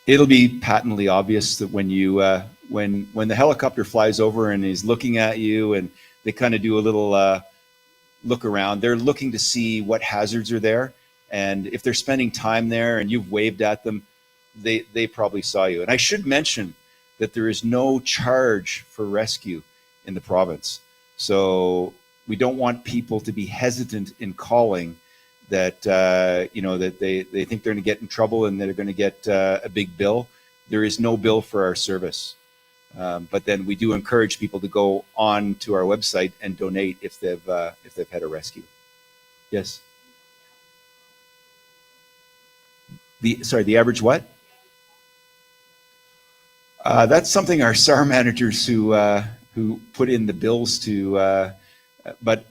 Speaker 4: It'll be patently obvious that when you when the helicopter flies over and is looking at you, and they kind of do a little look around, they're looking to see what hazards are there, and if they're spending time there and you've waved at them, they probably saw you. And I should mention that there is no charge for rescue in the province, so we don't want people to be hesitant in calling, that that they think they're going to get in trouble and they're going to get a big bill. There is no bill for our service, but then we do encourage people to go on to our website and donate if they've had a rescue. Yes. The average what? That's something our SAR managers who put in the bills to, but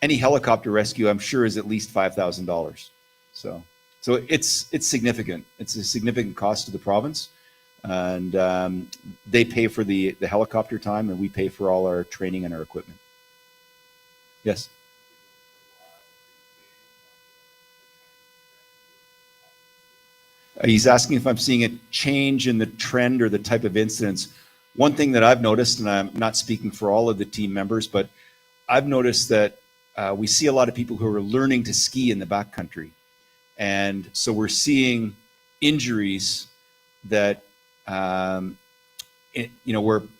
Speaker 4: any helicopter rescue, I'm sure, is at least $5,000. So it's significant. It's a significant cost to the province, and they pay for the helicopter time, and we pay for all our training and our equipment. Yes. He's asking if I'm seeing a change in the trend or the type of incidents. One thing that I've noticed, and I'm not speaking for all of the team members, but I've noticed that we see a lot of people who are learning to ski in the backcountry. And so we're seeing injuries that, where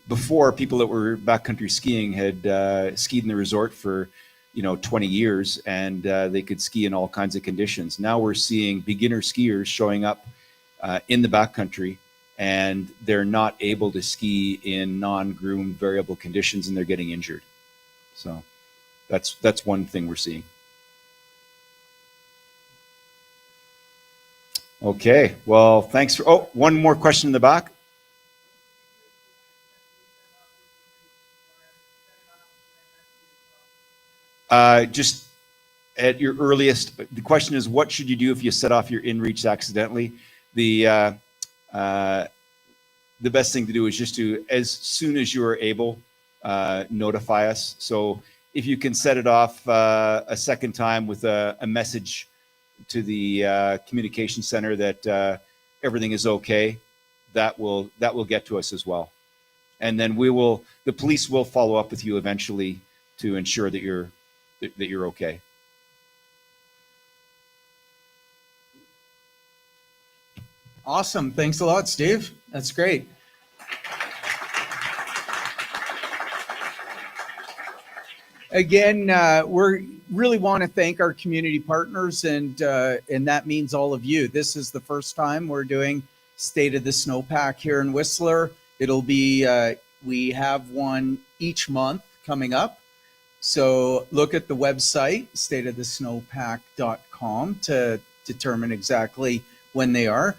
Speaker 4: before people that were backcountry skiing had skied in the resort for, 20 years, and they could ski in all kinds of conditions. Now we're seeing beginner skiers showing up in the backcountry, and they're not able to ski in non-groomed variable conditions, and they're getting injured. So that's one thing we're seeing. Okay, well, thanks for, one more question in the back. Just at your earliest, the question is, what should you do if you set off your inReach accidentally? The best thing to do is just to, as soon as you are able, notify us. So if you can set it off a second time with a message to the communication center that everything is okay, that will get to us as well. And then the police will follow up with you eventually to ensure that you're okay.
Speaker 1: Awesome. Thanks a lot, Steve. That's great. Again, we really want to thank our community partners, and that means all of you. This is the first time we're doing State of the Snowpack here in Whistler. It'll be, we have one each month coming up. So look at the website, stateofthesnowpack.com, to determine exactly when they are.